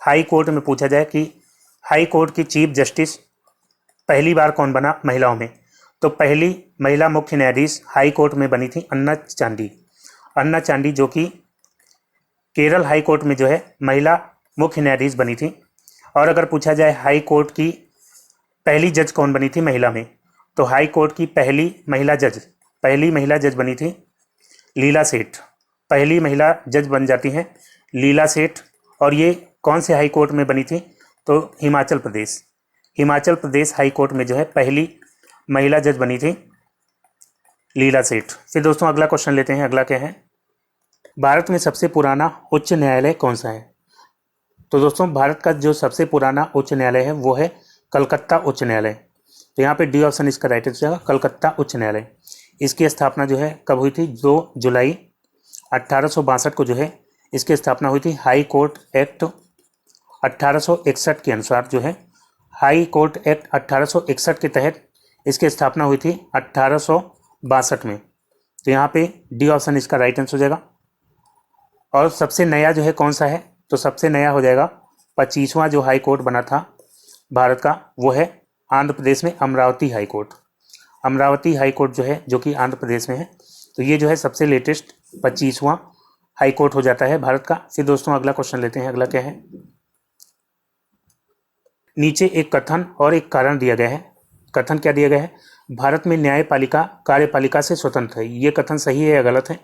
हाई कोर्ट में पूछा जाए कि हाई कोर्ट की चीफ जस्टिस पहली बार कौन बना महिलाओं में, तो पहली महिला मुख्य न्यायाधीश हाई कोर्ट में बनी थी अन्ना चांडी। अन्ना चांडी जो कि केरल हाई कोर्ट में जो है महिला मुख्य न्यायाधीश बनी थी। और अगर पूछा जाए हाई कोर्ट की पहली जज कौन बनी थी महिला में, तो हाई कोर्ट की पहली महिला जज बनी थी लीला सेठ। पहली महिला जज बन जाती हैं लीला सेठ। और ये कौन से हाई कोर्ट में बनी थी, तो हिमाचल प्रदेश हाई कोर्ट में जो है पहली महिला जज बनी थी लीला सेठ। फिर दोस्तों अगला क्वेश्चन लेते हैं। अगला क्या है, भारत में सबसे पुराना उच्च न्यायालय कौन सा है? तो दोस्तों भारत का जो सबसे पुराना उच्च न्यायालय है वो है कलकत्ता उच्च न्यायालय। तो यहाँ पे डी ऑप्शन इसका राइट आंसर होगा, कलकत्ता उच्च न्यायालय। इसकी स्थापना जो है कब हुई थी? 2 जुलाई 1862 को जो है इसकी स्थापना हुई थी। हाई कोर्ट एक्ट 1861 के अनुसार जो है हाई कोर्ट एक्ट 1861 के तहत इसकी स्थापना हुई थी 1862 में। तो यहाँ पे डी ऑप्शन इसका राइट आंसर हो जाएगा। और सबसे नया जो है कौन सा है, तो सबसे नया हो जाएगा 25वां जो हाई कोर्ट बना था भारत का, वो है आंध्र प्रदेश में Amravati high court. Amravati high court जो है जो कि आंध्र प्रदेश में है। तो ये जो है सबसे लेटेस्ट 25वां हाई कोर्ट हो जाता है भारत का। फिर दोस्तों अगला क्वेश्चन लेते हैं। अगला क्या है, नीचे एक कथन और एक कारण दिया गया है। कथन क्या दिया गया है, भारत में न्यायपालिका कार्यपालिका से स्वतंत्र है। ये कथन सही है या गलत है?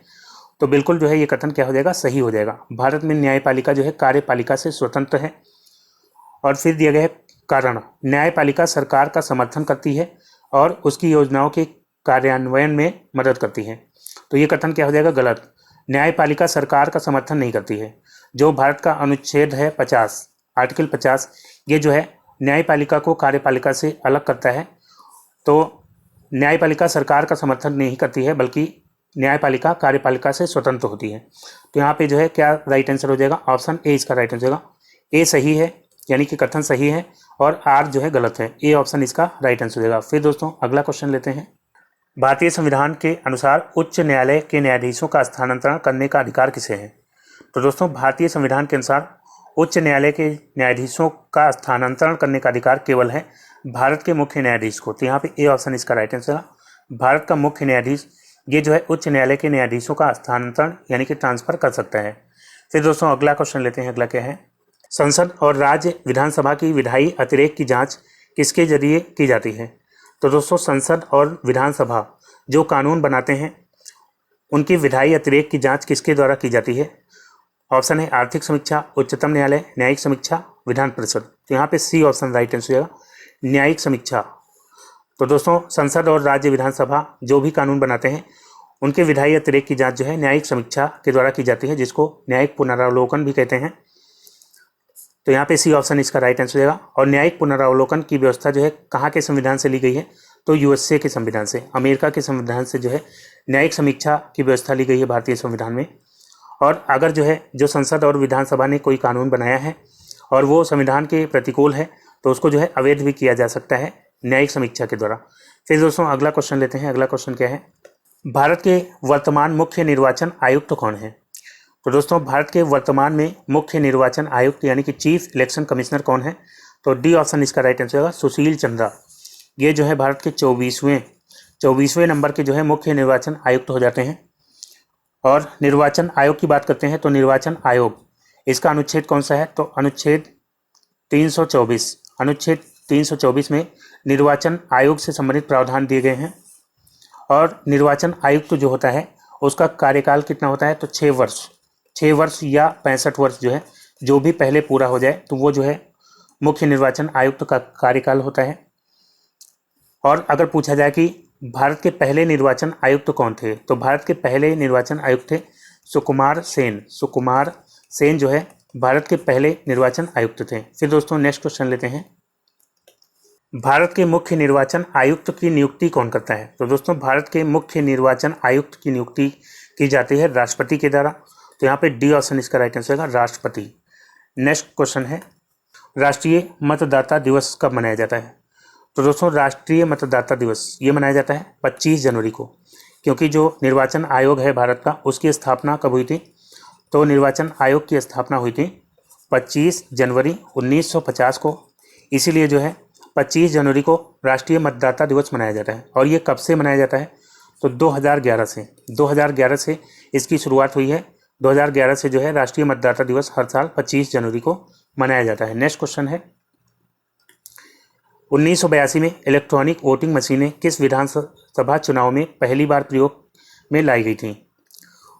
तो बिल्कुल जो है ये कथन क्या हो जाएगा, सही हो जाएगा। भारत में न्यायपालिका जो है कार्यपालिका से स्वतंत्र है। और फिर दिया गया है कारण, न्यायपालिका सरकार का समर्थन करती है और उसकी योजनाओं के कार्यान्वयन में मदद करती है। तो ये कथन क्या हो जाएगा, गलत। न्यायपालिका सरकार का समर्थन नहीं करती है। जो भारत का अनुच्छेद है 50, आर्टिकल 50, ये जो है न्यायपालिका को कार्यपालिका से अलग करता है। तो न्यायपालिका सरकार का समर्थन नहीं करती है, बल्कि न्यायपालिका कार्यपालिका से स्वतंत्र होती है। तो यहाँ पे जो है क्या राइट आंसर हो जाएगा, ऑप्शन ए इसका राइट आंसर होगा। ए सही है, यानी कि कथन सही है, और आर जो है गलत है। ए ऑप्शन इसका राइट आंसर हो जाएगा। फिर दोस्तों अगला क्वेश्चन लेते हैं। भारतीय संविधान के अनुसार उच्च न्यायालय के न्यायाधीशों का स्थानांतरण करने का अधिकार किसे है? तो दोस्तों भारतीय संविधान के अनुसार उच्च न्यायालय के न्यायाधीशों का स्थानांतरण करने का अधिकार केवल है भारत के मुख्य न्यायाधीश को। तो यहाँ पे ए ऑप्शन इसका राइट आंसर है। भारत का मुख्य न्यायाधीश ये जो है उच्च न्यायालय के न्यायाधीशों का स्थानांतरण यानी कि ट्रांसफर कर सकता है। फिर दोस्तों अगला क्वेश्चन लेते हैं। अगला क्या है, संसद और राज्य विधानसभा की विधायी अतिरेक की जांच किसके जरिए की जाती है। तो दोस्तों संसद और विधानसभा जो कानून बनाते हैं उनकी विधायी अतिरेक की जांच किसके द्वारा की जाती है। ऑप्शन है आर्थिक समीक्षा, उच्चतम न्यायालय, न्यायिक समीक्षा, विधान परिषद। तो यहाँ पे सी ऑप्शन राइट आंसर होगा, न्यायिक समीक्षा। तो दोस्तों संसद और राज्य विधानसभा जो भी कानून बनाते हैं उनके विधायी अतिरेक की जांच जो है न्यायिक समीक्षा के द्वारा की जाती है, जिसको न्यायिक पुनरावलोकन भी कहते हैं। तो यहाँ पे सी ऑप्शन इसका राइट आंसर होगा। और न्यायिक पुनरावलोकन की व्यवस्था जो है कहाँ के संविधान से ली गई है, तो यूएसए के संविधान से, अमेरिका के संविधान से जो है न्यायिक समीक्षा की व्यवस्था ली गई है भारतीय संविधान में। और अगर जो है जो संसद और विधानसभा ने कोई कानून बनाया है और वो संविधान के प्रतिकूल है तो उसको जो है अवैध भी किया जा सकता है न्यायिक समीक्षा के द्वारा। फिर दोस्तों अगला क्वेश्चन लेते हैं। अगला क्वेश्चन क्या है, भारत के वर्तमान मुख्य निर्वाचन आयुक्त कौन है। तो दोस्तों भारत के वर्तमान में मुख्य निर्वाचन आयुक्त यानी कि चीफ इलेक्शन कमिश्नर कौन है, तो डी ऑप्शन इसका राइट आंसर होगा, सुशील चंद्रा। ये जो है भारत के 24वें नंबर के जो है मुख्य निर्वाचन आयुक्त हो जाते हैं। और निर्वाचन आयोग की बात करते हैं तो निर्वाचन आयोग इसका अनुच्छेद कौन सा है, तो अनुच्छेद 324 में निर्वाचन आयोग से संबंधित प्रावधान दिए गए हैं। और निर्वाचन आयुक्त जो होता है उसका कार्यकाल कितना होता है, तो 6 वर्ष या 65 वर्ष जो है, जो भी पहले पूरा हो जाए तो वो जो है मुख्य निर्वाचन आयुक्त का कार्यकाल होता है। और अगर पूछा जाए कि भारत के पहले निर्वाचन आयुक्त कौन थे, तो भारत के पहले निर्वाचन आयुक्त थे सुकुमार सेन जो है भारत के पहले निर्वाचन आयुक्त थे। फिर दोस्तों नेक्स्ट क्वेश्चन लेते हैं, भारत के मुख्य निर्वाचन आयुक्त की नियुक्ति कौन करता है। तो दोस्तों भारत के मुख्य निर्वाचन आयुक्त की नियुक्ति की जाती है राष्ट्रपति के द्वारा। तो यहाँ पे डी ऑप्शन इसका राइट आंसर है, राष्ट्रपति। नेक्स्ट क्वेश्चन है, राष्ट्रीय मतदाता दिवस कब मनाया जाता है। तो दोस्तों राष्ट्रीय मतदाता दिवस ये मनाया जाता है 25 जनवरी को, क्योंकि जो निर्वाचन आयोग है भारत का उसकी स्थापना कब हुई थी, तो निर्वाचन आयोग की स्थापना हुई थी 25 जनवरी 1950 को। इसीलिए जो है 25 जनवरी को राष्ट्रीय मतदाता दिवस मनाया जाता है। और ये कब से मनाया जाता है, तो 2011 से इसकी शुरुआत हुई है। 2011 से जो है राष्ट्रीय मतदाता दिवस हर साल 25 जनवरी को मनाया जाता है। नेक्स्ट क्वेश्चन है, 1982 में इलेक्ट्रॉनिक वोटिंग मशीनें किस विधानसभा चुनाव में पहली बार प्रयोग में लाई गई थी।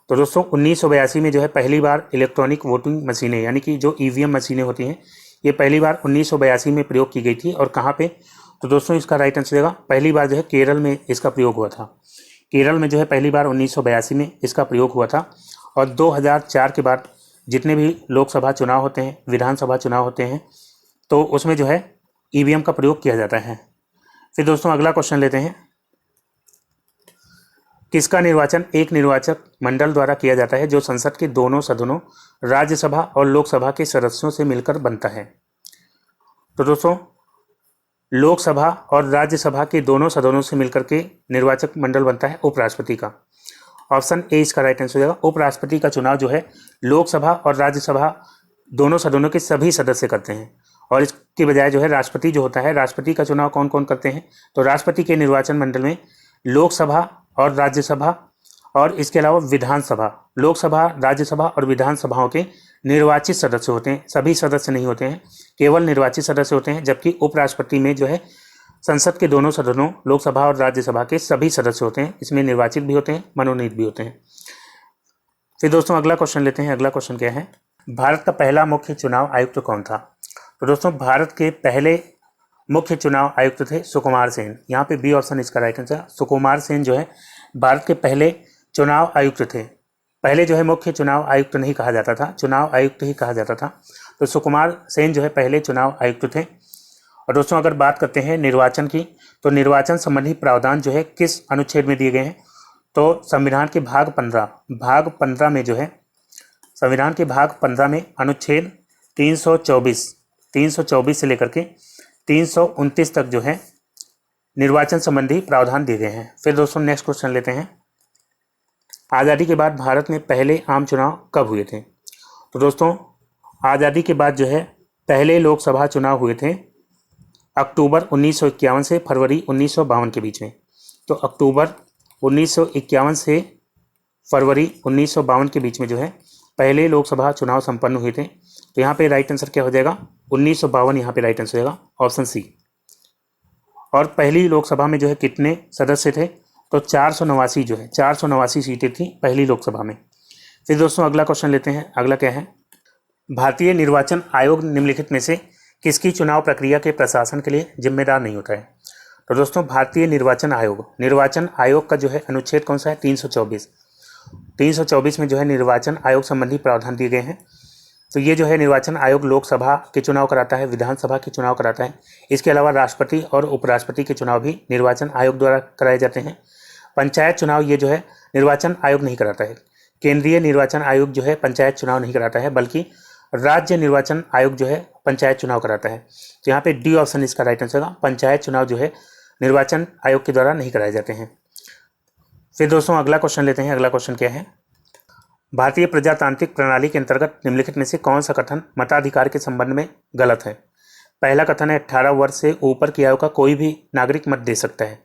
तो दोस्तों 1982 में जो है पहली बार इलेक्ट्रॉनिक वोटिंग मशीनें यानी कि जो ईवीएम मशीनें होती हैं ये पहली बार 1982 में प्रयोग की गई थी। और कहाँ पे, तो दोस्तों इसका राइट आंसर देगा, पहली बार जो है केरल में इसका प्रयोग हुआ था। केरल में जो है पहली बार 1982 में इसका प्रयोग हुआ था। और 2004 के बाद जितने भी लोकसभा चुनाव होते हैं, विधानसभा चुनाव होते हैं, तो उसमें जो है ईवीएम का प्रयोग किया जाता है। फिर दोस्तों अगला क्वेश्चन लेते हैं, किसका निर्वाचन एक निर्वाचक मंडल द्वारा किया जाता है जो संसद के दोनों सदनों राज्यसभा और लोकसभा के सदस्यों से मिलकर बनता है। तो दोस्तों लोकसभा और राज्यसभा के दोनों सदनों से मिलकर के निर्वाचक मंडल बनता है उपराष्ट्रपति का। ऑप्शन ए इसका राइट आंसर हो जाएगा। उपराष्ट्रपति का चुनाव जो है लोकसभा और राज्यसभा दोनों सदनों के सभी सदस्य करते हैं। और इसके बजाय जो है राष्ट्रपति जो होता है, राष्ट्रपति का चुनाव कौन कौन करते हैं, तो राष्ट्रपति के निर्वाचन मंडल में लोकसभा और राज्यसभा और इसके अलावा विधानसभा, लोकसभा, राज्यसभा और विधानसभाओं के निर्वाचित सदस्य होते हैं। सभी सदस्य नहीं होते हैं, केवल निर्वाचित सदस्य होते हैं। जबकि उपराष्ट्रपति में जो है संसद के दोनों सदनों लोकसभा और राज्यसभा के सभी सदस्य होते हैं। इसमें निर्वाचित भी होते हैं, मनोनीत भी होते हैं। फिर दोस्तों अगला क्वेश्चन लेते हैं। अगला क्वेश्चन क्या है, भारत का पहला मुख्य चुनाव आयुक्त कौन था। तो दोस्तों भारत के पहले मुख्य चुनाव आयुक्त थे सुकुमार सेन। यहाँ पे बी ऑप्शन इसका राइट आंसर। सुकुमार सेन जो है भारत के पहले चुनाव आयुक्त थे। पहले जो है मुख्य चुनाव आयुक्त नहीं कहा जाता था, चुनाव आयुक्त ही कहा जाता था। तो सुकुमार सेन जो है पहले चुनाव आयुक्त थे। और दोस्तों अगर बात करते हैं निर्वाचन की, तो निर्वाचन संबंधी प्रावधान जो है किस अनुच्छेद में दिए गए हैं, तो संविधान के भाग 15 में जो है संविधान के भाग 15 में अनुच्छेद 324 से लेकर के 329 तक जो है निर्वाचन संबंधी प्रावधान दिए गए हैं। फिर दोस्तों नेक्स्ट क्वेश्चन लेते हैं, आज़ादी के बाद भारत में पहले आम चुनाव कब हुए थे। तो दोस्तों आज़ादी के बाद जो है पहले लोकसभा चुनाव हुए थे अक्टूबर 1951 से फरवरी 1952 के बीच में। तो अक्टूबर 1951 से फरवरी 1952 के बीच में जो है पहले लोकसभा चुनाव संपन्न हुए थे। तो यहाँ पे राइट आंसर क्या हो जाएगा, 1952 यहाँ पे राइट आंसर हो जाएगा, ऑप्शन सी। और पहली लोकसभा में जो है कितने सदस्य थे, तो 489 जो है 489 सीटें थी पहली लोकसभा में। फिर दोस्तों अगला क्वेश्चन लेते हैं। अगला क्या है, भारतीय निर्वाचन आयोग निम्नलिखित में से किसकी चुनाव प्रक्रिया के प्रशासन के लिए जिम्मेदार नहीं होता है। तो दोस्तों भारतीय निर्वाचन आयोग का जो है अनुच्छेद कौन सा है, 324 में जो है निर्वाचन आयोग संबंधी प्रावधान दिए गए हैं। तो ये जो है निर्वाचन आयोग लोकसभा के चुनाव कराता है, विधानसभा के चुनाव कराता है। इसके अलावा राष्ट्रपति और उपराष्ट्रपति के चुनाव भी निर्वाचन आयोग द्वारा कराए जाते हैं। पंचायत चुनाव ये जो है निर्वाचन आयोग नहीं कराता है। केंद्रीय निर्वाचन आयोग जो है पंचायत चुनाव नहीं कराता है, बल्कि राज्य निर्वाचन आयोग जो है पंचायत चुनाव कराता है। तो यहाँ पे डी ऑप्शन इसका राइट आंसर होगा, पंचायत चुनाव जो है निर्वाचन आयोग के द्वारा नहीं कराए जाते हैं। फिर दोस्तों अगला क्वेश्चन लेते हैं। अगला क्वेश्चन क्या है, भारतीय प्रजातांत्रिक प्रणाली के अंतर्गत निम्नलिखित में से कौन सा कथन मताधिकार के संबंध में गलत है। पहला कथन है 18 वर्ष से ऊपर की आयु का कोई भी नागरिक मत दे सकता है।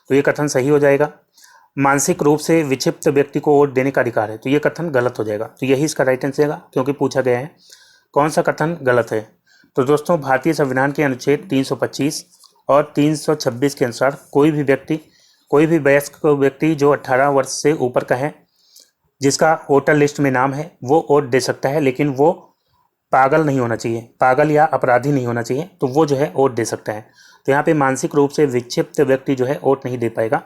तो ये कथन सही हो जाएगा। मानसिक रूप से विक्षिप्त व्यक्ति को वोट देने का अधिकार है, तो ये कथन गलत हो जाएगा। तो यही इसका राइट आंसर होगा, क्योंकि पूछा गया है कौन सा कथन गलत है। तो दोस्तों भारतीय संविधान के अनुच्छेद 325 और 326 के अनुसार कोई भी वयस्क व्यक्ति जो 18 वर्ष से ऊपर का है, जिसका वोटर लिस्ट में नाम है, वो वोट दे सकता है, लेकिन वो पागल नहीं होना चाहिए, पागल या अपराधी नहीं होना चाहिए, तो वो जो है वोट दे सकता है। तो यहाँ पे मानसिक रूप से विक्षिप्त व्यक्ति जो है वोट नहीं दे पाएगा।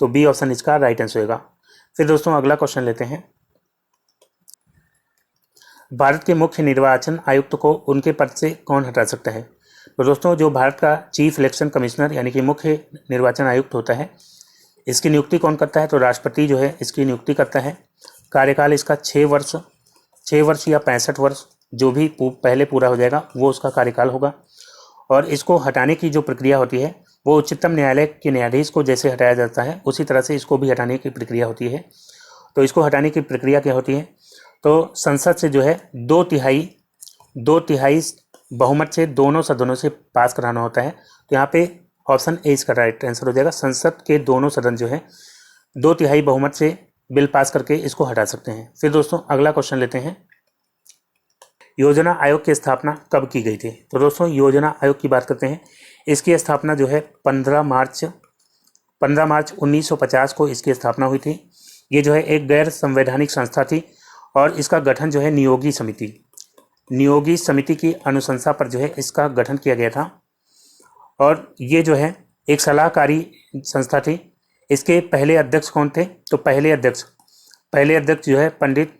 तो बी ऑप्शन इसका राइट आंसर होगा। फिर दोस्तों अगला क्वेश्चन लेते हैं, भारत के मुख्य निर्वाचन आयुक्त को उनके पद से कौन हटा सकता है। तो दोस्तों जो भारत का चीफ इलेक्शन कमिश्नर यानी कि मुख्य निर्वाचन आयुक्त होता है, इसकी नियुक्ति कौन करता है, तो राष्ट्रपति जो है इसकी नियुक्ति करता है। कार्यकाल इसका 6 वर्ष या 65 वर्ष जो भी पहले पूरा हो जाएगा वो उसका कार्यकाल होगा। और इसको हटाने की जो प्रक्रिया होती है वो उच्चतम न्यायालय के न्यायाधीश को जैसे हटाया जाता है उसी तरह से इसको भी हटाने की प्रक्रिया होती है। तो इसको हटाने की प्रक्रिया क्या होती है, तो संसद से जो है 2/3 बहुमत से दोनों सदनों से पास कराना होता है। तो यहाँ पे ऑप्शन ए इसका राइट आंसर हो जाएगा। संसद के दोनों सदन जो है 2/3 बहुमत से बिल पास करके इसको हटा सकते हैं। फिर दोस्तों अगला क्वेश्चन लेते हैं, योजना आयोग की स्थापना कब की गई थी। तो दोस्तों योजना आयोग की बात करते हैं। इसकी स्थापना जो है 15 मार्च 1950 को इसकी स्थापना हुई थी। ये जो है एक गैर संवैधानिक संस्था थी और इसका गठन जो है नियोगी समिति की अनुशंसा पर जो है इसका गठन किया गया था। और ये जो है एक सलाहकारी संस्था थी। इसके पहले अध्यक्ष कौन थे, तो पहले अध्यक्ष जो है पंडित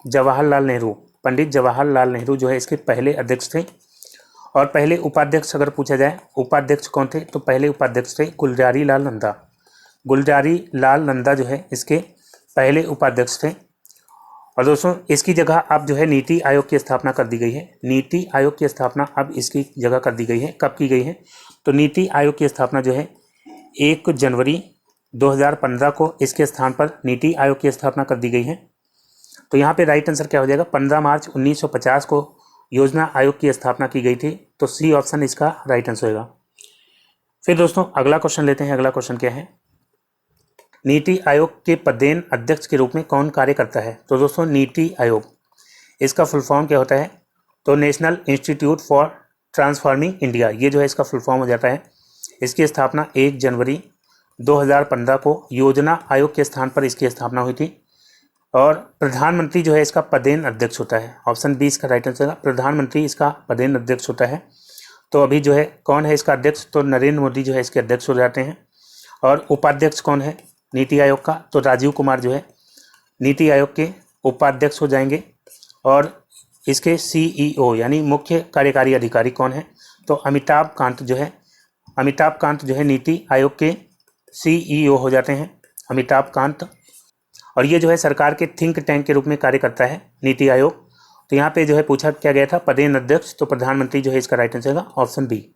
जवाहरलाल नेहरू जो है इसके पहले अध्यक्ष थे। और पहले उपाध्यक्ष अगर पूछा जाए उपाध्यक्ष कौन थे, तो पहले उपाध्यक्ष थे गुलजारी लाल नंदा जो है इसके पहले उपाध्यक्ष थे। और दोस्तों इसकी जगह अब जो है नीति आयोग की स्थापना कर दी गई है। नीति आयोग की स्थापना अब इसकी जगह कर दी गई है। कब की गई है, तो नीति आयोग की स्थापना जो है 1 जनवरी 2015 को इसके स्थान पर नीति आयोग की स्थापना कर दी गई है। तो यहाँ पे राइट आंसर क्या हो जाएगा, 15 मार्च 1950 को योजना आयोग की स्थापना की गई थी। तो सी ऑप्शन इसका राइट आंसर होगा। फिर दोस्तों अगला क्वेश्चन लेते हैं। अगला क्वेश्चन क्या है, नीति आयोग के पदेन अध्यक्ष के रूप में कौन कार्य करता है। तो दोस्तों नीति आयोग इसका फुल फॉर्म क्या होता है, तो national institute for transforming India, ये जो है इसका फुल फॉर्म हो जाता है। इसकी स्थापना 1 जनवरी 2015 को योजना आयोग के स्थान पर इसकी स्थापना हुई थी। और प्रधानमंत्री जो है इसका पदेन अध्यक्ष होता है। ऑप्शन बी इसका राइट आंसर है, प्रधानमंत्री इसका पदेन अध्यक्ष होता है। तो अभी जो है कौन है इसका अध्यक्ष, तो नरेंद्र मोदी जो है इसके अध्यक्ष हो जाते हैं। और उपाध्यक्ष कौन है नीति आयोग का, तो राजीव कुमार जो है नीति आयोग के उपाध्यक्ष हो जाएंगे। और इसके CEO यानी मुख्य कार्यकारी अधिकारी कौन है, तो अमिताभ कांत जो है नीति आयोग के CEO हो जाते हैं, अमिताभ कांत। और ये जो है सरकार के थिंक टैंक के रूप में कार्य करता है नीति आयोग। तो यहाँ पे जो है पूछा क्या गया था पदेन अध्यक्ष, तो प्रधानमंत्री जो है इसका राइट आंसर होगा ऑप्शन बी।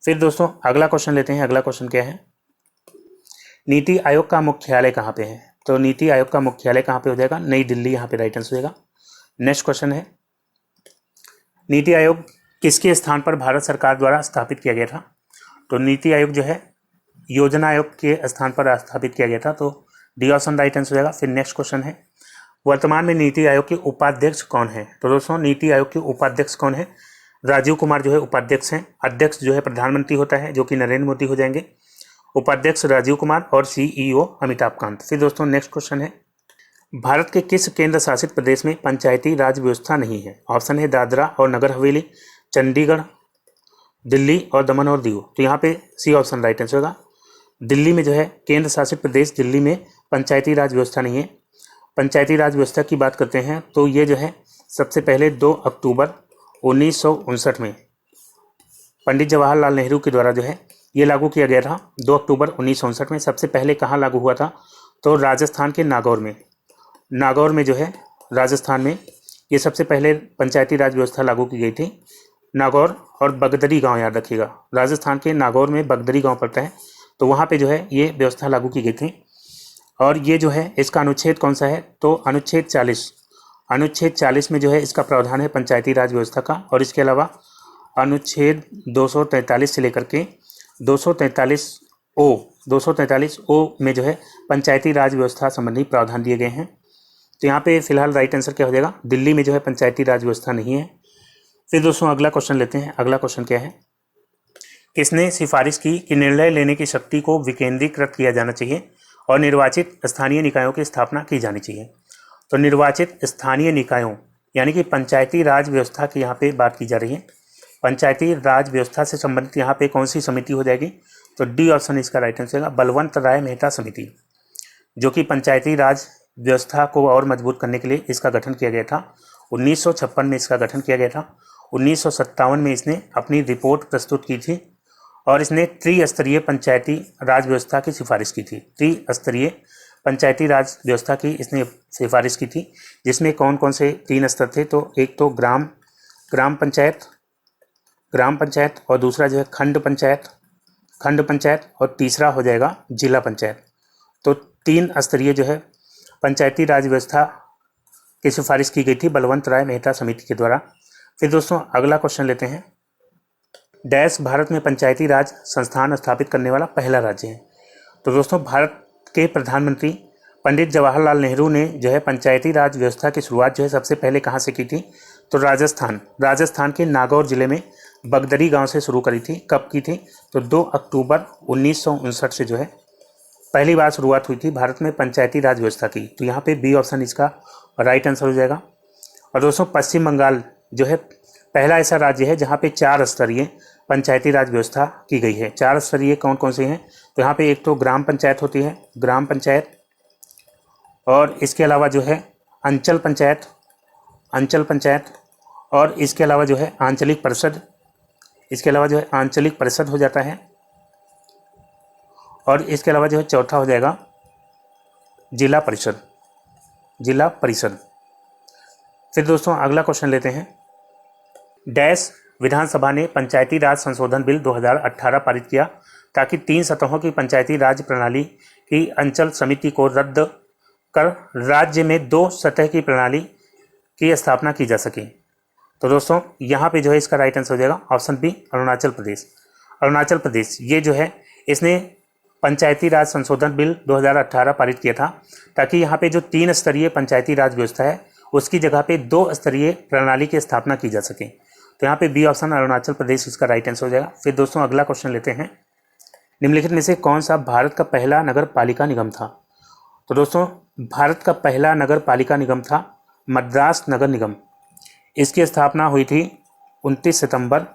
फिर दोस्तों अगला क्वेश्चन लेते हैं। अगला क्वेश्चन क्या है, नीति आयोग का मुख्यालय कहाँ पे है। तो नीति आयोग का मुख्यालय कहाँ पे हो जाएगा, नई दिल्ली, यहाँ पे राइट आंसर होगा। नेक्स्ट क्वेश्चन है, नीति आयोग किसके स्थान पर भारत सरकार द्वारा स्थापित किया गया था। तो नीति आयोग जो है योजना आयोग के स्थान पर स्थापित किया गया था, तो डी ऑप्शन राइट आंसर हो जाएगा। फिर नेक्स्ट क्वेश्चन है, वर्तमान में नीति आयोग के उपाध्यक्ष कौन है? तो दोस्तों नीति आयोग के उपाध्यक्ष कौन है? राजीव कुमार जो है उपाध्यक्ष हैं। अध्यक्ष जो है प्रधानमंत्री होता है, जो कि नरेंद्र मोदी हो जाएंगे। उपाध्यक्ष राजीव कुमार और सीईओ अमिताभ कांत। फिर दोस्तों नेक्स्ट क्वेश्चन है, भारत के किस केंद्र शासित प्रदेश में पंचायती राज व्यवस्था नहीं है? ऑप्शन है दादरा और नगर हवेली, चंडीगढ़, दिल्ली और दमन और दीव। तो यहाँ पे सी ऑप्शन राइट आंसर होगा। दिल्ली में जो है केंद्र शासित प्रदेश दिल्ली में पंचायती राज व्यवस्था नहीं है। पंचायती राज व्यवस्था की बात करते हैं तो ये जो है सबसे पहले 2 अक्टूबर 1959 में पंडित जवाहरलाल नेहरू के द्वारा जो है ये लागू किया गया था। 2 अक्टूबर 1959 में सबसे पहले कहाँ लागू हुआ था? तो राजस्थान के नागौर में जो है राजस्थान में ये सबसे पहले पंचायती राज व्यवस्था लागू की गई थी। नागौर और बगदरी गांव याद रखिएगा, राजस्थान के नागौर में बगदरी गांव पड़ता है, तो वहाँ पे जो है ये व्यवस्था लागू की गई थी। और ये जो है इसका अनुच्छेद कौन सा है? तो अनुच्छेद 40 में जो है इसका प्रावधान है पंचायती राज व्यवस्था का। और इसके अलावा अनुच्छेद 243 से लेकर के 243 ओ में जो है पंचायती राज व्यवस्था संबंधी प्रावधान दिए गए हैं। तो यहाँ पे फिलहाल राइट आंसर क्या हो जाएगा? दिल्ली में जो है पंचायती राज व्यवस्था नहीं है। फिर दोस्तों अगला क्वेश्चन लेते हैं। अगला क्वेश्चन क्या है, किसने सिफारिश की कि निर्णय लेने की शक्ति को विकेंद्रीकृत किया जाना चाहिए और निर्वाचित स्थानीय निकायों की स्थापना की जानी चाहिए? तो निर्वाचित स्थानीय निकायों यानी कि पंचायती राज व्यवस्था की यहाँ पे बात की जा रही है। पंचायती राज व्यवस्था से संबंधित यहाँ पे कौन सी समिति हो जाएगी? तो डी ऑप्शन इसका राइट आंसर होगा, बलवंत राय मेहता समिति, जो कि पंचायती राज व्यवस्था को और मजबूत करने के लिए इसका गठन किया गया था। 1956 में इसका गठन किया गया था। 1957 में इसने अपनी रिपोर्ट प्रस्तुत की थी और इसने त्रिस्तरीय पंचायती राज व्यवस्था की सिफारिश की थी। त्रिस्तरीय पंचायती राज व्यवस्था की इसने सिफारिश की थी, जिसमें कौन कौन से 3 स्तर थे? तो एक तो ग्राम पंचायत और दूसरा जो है खंड पंचायत और तीसरा हो जाएगा जिला पंचायत। तो 3 स्तरीय जो है पंचायती राज व्यवस्था की सिफारिश की गई थी बलवंत राय मेहता समिति के द्वारा। फिर दोस्तों अगला क्वेश्चन लेते हैं, डैश भारत में पंचायती राज संस्थान स्थापित करने वाला पहला राज्य है? तो दोस्तों भारत के प्रधानमंत्री पंडित जवाहरलाल नेहरू ने जो है पंचायती राज व्यवस्था की शुरुआत जो है सबसे पहले कहाँ से की थी? तो राजस्थान के नागौर जिले में बगदरी गांव से शुरू करी थी। कब की थी? तो 2 अक्टूबर 1959 से जो है पहली बार शुरुआत हुई थी भारत में पंचायती राज व्यवस्था की। तो यहाँ पे बी ऑप्शन इसका राइट आंसर हो जाएगा। और दोस्तों पश्चिम बंगाल जो है पहला ऐसा राज्य है जहाँ पे 4 स्तरीय पंचायती राज व्यवस्था की गई है। 4 स्तरीय कौन कौन से हैं? तो यहाँ पे एक तो ग्राम पंचायत होती है, ग्राम पंचायत, और इसके अलावा जो है अंचल पंचायत, और इसके अलावा जो है आंचलिक परिषद हो जाता है, और इसके अलावा जो है चौथा हो जाएगा जिला परिषद। फिर दोस्तों अगला क्वेश्चन लेते हैं, डैश विधानसभा ने पंचायती राज संशोधन बिल 2018 पारित किया ताकि 3 सतहों की पंचायती राज प्रणाली की अंचल समिति को रद्द कर राज्य में 2 सतह की प्रणाली की स्थापना की जा सके? तो दोस्तों यहाँ पे जो है इसका राइट आंसर हो जाएगा ऑप्शन बी, अरुणाचल प्रदेश। ये जो है इसने पंचायती राज संशोधन बिल 2018 पारित किया था ताकि यहाँ पे जो 3 स्तरीय पंचायती राज व्यवस्था है उसकी जगह पे 2 स्तरीय प्रणाली की स्थापना की जा सके। तो यहाँ पे बी ऑप्शन अरुणाचल प्रदेश इसका राइट आंसर हो जाएगा। फिर दोस्तों अगला क्वेश्चन लेते हैं, निम्नलिखित में से कौन सा भारत का पहला नगर पालिका निगम था? तो दोस्तों भारत का पहला नगर पालिका निगम था मद्रास नगर निगम। इसकी स्थापना हुई थी 29 सितंबर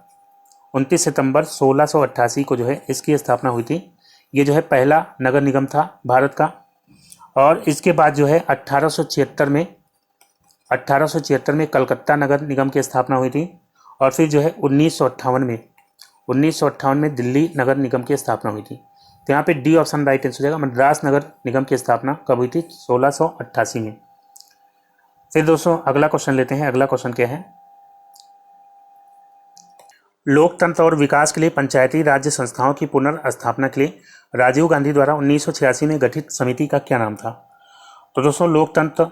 1688 को जो है इसकी स्थापना हुई थी। ये जो है पहला नगर निगम था भारत का। और इसके बाद जो है 1876 में कलकत्ता नगर निगम की स्थापना हुई थी। और फिर जो है 1958 में दिल्ली नगर निगम की स्थापना हुई थी। तो यहाँ पे डी ऑप्शन राइट आंसर हो जाएगा, मद्रास नगर निगम की स्थापना कब हुई थी? 1688 में। फिर दोस्तों अगला क्वेश्चन लेते हैं। अगला क्वेश्चन क्या है, लोकतंत्र और विकास के लिए पंचायती राज्य संस्थाओं की पुनर्स्थापना के लिए राजीव गांधी द्वारा 1986 में गठित समिति का क्या नाम था? तो दोस्तों लोकतंत्र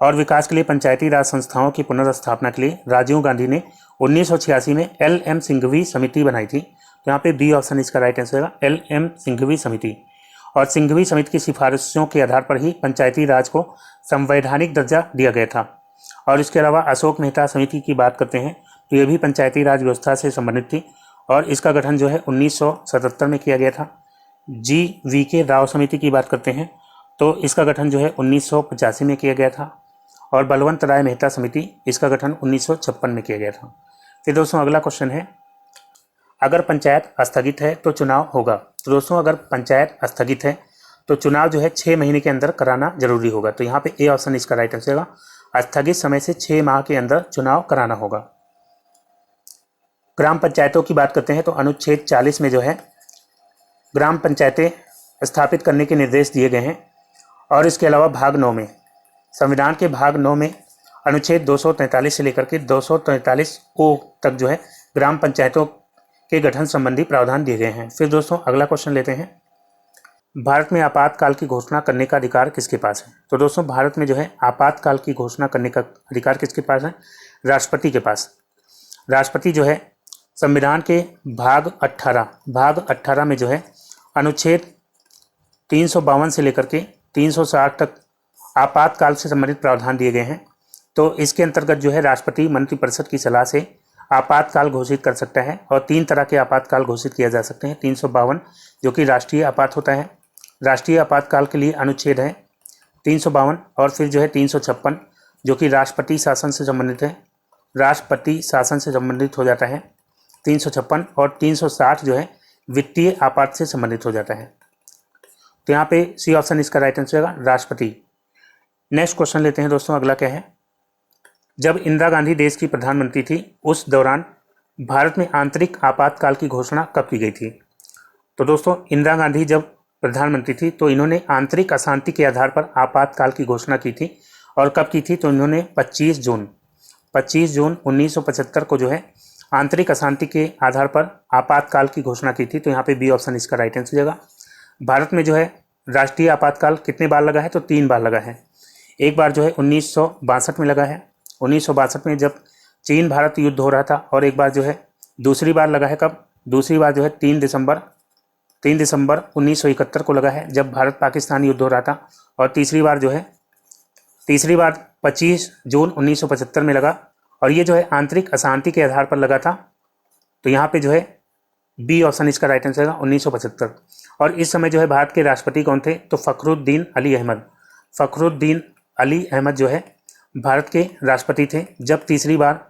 और विकास के लिए पंचायती राज संस्थाओं की पुनर्स्थापना के लिए राजीव गांधी ने 1986 में LM सिंघवी समिति बनाई थी। तो यहाँ पे बी ऑप्शन इसका राइट आंसर होगा, LM सिंघवी समिति। और सिंघवी समिति की सिफारिशों के आधार पर ही पंचायती राज को संवैधानिक दर्जा दिया गया था। और इसके अलावा अशोक मेहता समिति की बात करते हैं तो ये भी पंचायती राज व्यवस्था से संबंधित थी और इसका गठन जो है 1977 में किया गया था। GVK राव समिति की बात करते हैं तो इसका गठन जो है 1985 में किया गया था। और बलवंत राय मेहता समिति, इसका गठन 1956 में किया गया था। फिर दोस्तों अगला क्वेश्चन है, अगर पंचायत स्थगित है तो चुनाव होगा। तो दोस्तों अगर पंचायत स्थगित है तो चुनाव जो है 6 महीने के अंदर कराना जरूरी होगा। तो यहाँ पे ए ऑप्शन इसका राइट आंसर होगा, स्थगित समय से 6 माह के अंदर चुनाव कराना होगा। ग्राम पंचायतों की बात करते हैं तो अनुच्छेद 40 में जो है ग्राम पंचायतें स्थापित करने के निर्देश दिए गए हैं। और इसके अलावा भाग 9 में, संविधान के भाग 9 में अनुच्छेद 243 से लेकर के 243 को तक जो है ग्राम पंचायतों के गठन संबंधी प्रावधान दिए गए हैं। फिर दोस्तों अगला क्वेश्चन लेते हैं, भारत में आपातकाल की घोषणा करने का अधिकार किसके पास है। तो दोस्तों भारत में जो है आपातकाल की घोषणा करने का अधिकार किसके पास है, राष्ट्रपति के पास। राष्ट्रपति जो है संविधान के भाग 18 में जो है अनुच्छेद 352 से लेकर के 360 तक आपातकाल से संबंधित प्रावधान दिए गए हैं। तो इसके अंतर्गत जो है राष्ट्रपति मंत्रिपरिषद की सलाह से आपातकाल घोषित कर सकता है और 3 तरह के आपातकाल घोषित किया जा सकते हैं। 352 जो कि राष्ट्रीय आपात होता है, राष्ट्रीय आपातकाल के लिए अनुच्छेद है 352। और फिर जो है 356 जो कि राष्ट्रपति शासन से संबंधित है, राष्ट्रपति शासन से संबंधित हो जाता है 356। और 360 जो है वित्तीय आपात से संबंधित हो जाता है। तो यहाँ पे सी ऑप्शन इसका राइट आंसर होगा, राष्ट्रपति। नेक्स्ट क्वेश्चन लेते हैं दोस्तों, अगला क्या है, जब इंदिरा गांधी देश की प्रधानमंत्री थी उस दौरान भारत में आंतरिक आपातकाल की घोषणा कब की गई थी। तो दोस्तों इंदिरा गांधी जब प्रधानमंत्री थी तो इन्होंने आंतरिक अशांति के आधार पर आपातकाल की घोषणा की थी। और कब की थी, तो इन्होंने 25 जून 1975 को जो है आंतरिक अशांति के आधार पर आपातकाल की घोषणा की थी। तो यहाँ पे बी ऑप्शन इसका राइट आंसर हो जाएगा। भारत में जो है राष्ट्रीय आपातकाल कितने बार लगा है, तो 3 बार लगा है। एक बार जो है 1962 में लगा है, 1962 में जब चीन भारत युद्ध हो रहा था। और एक बार जो है दूसरी बार लगा है, कब, दूसरी बार जो है 3 दिसंबर 1971 को लगा है जब भारत पाकिस्तान युद्ध हो रहा था। और तीसरी बार 25 जून 1975 में लगा। और ये जो है आंतरिक अशांति के आधार पर लगा था। तो यहाँ पे जो है बी ऑप्शन इसका राइट आंसर है 1975। और इस समय जो है भारत के राष्ट्रपति कौन थे, तो फ़खरुद्दीन अली अहमद जो है भारत के राष्ट्रपति थे जब तीसरी बार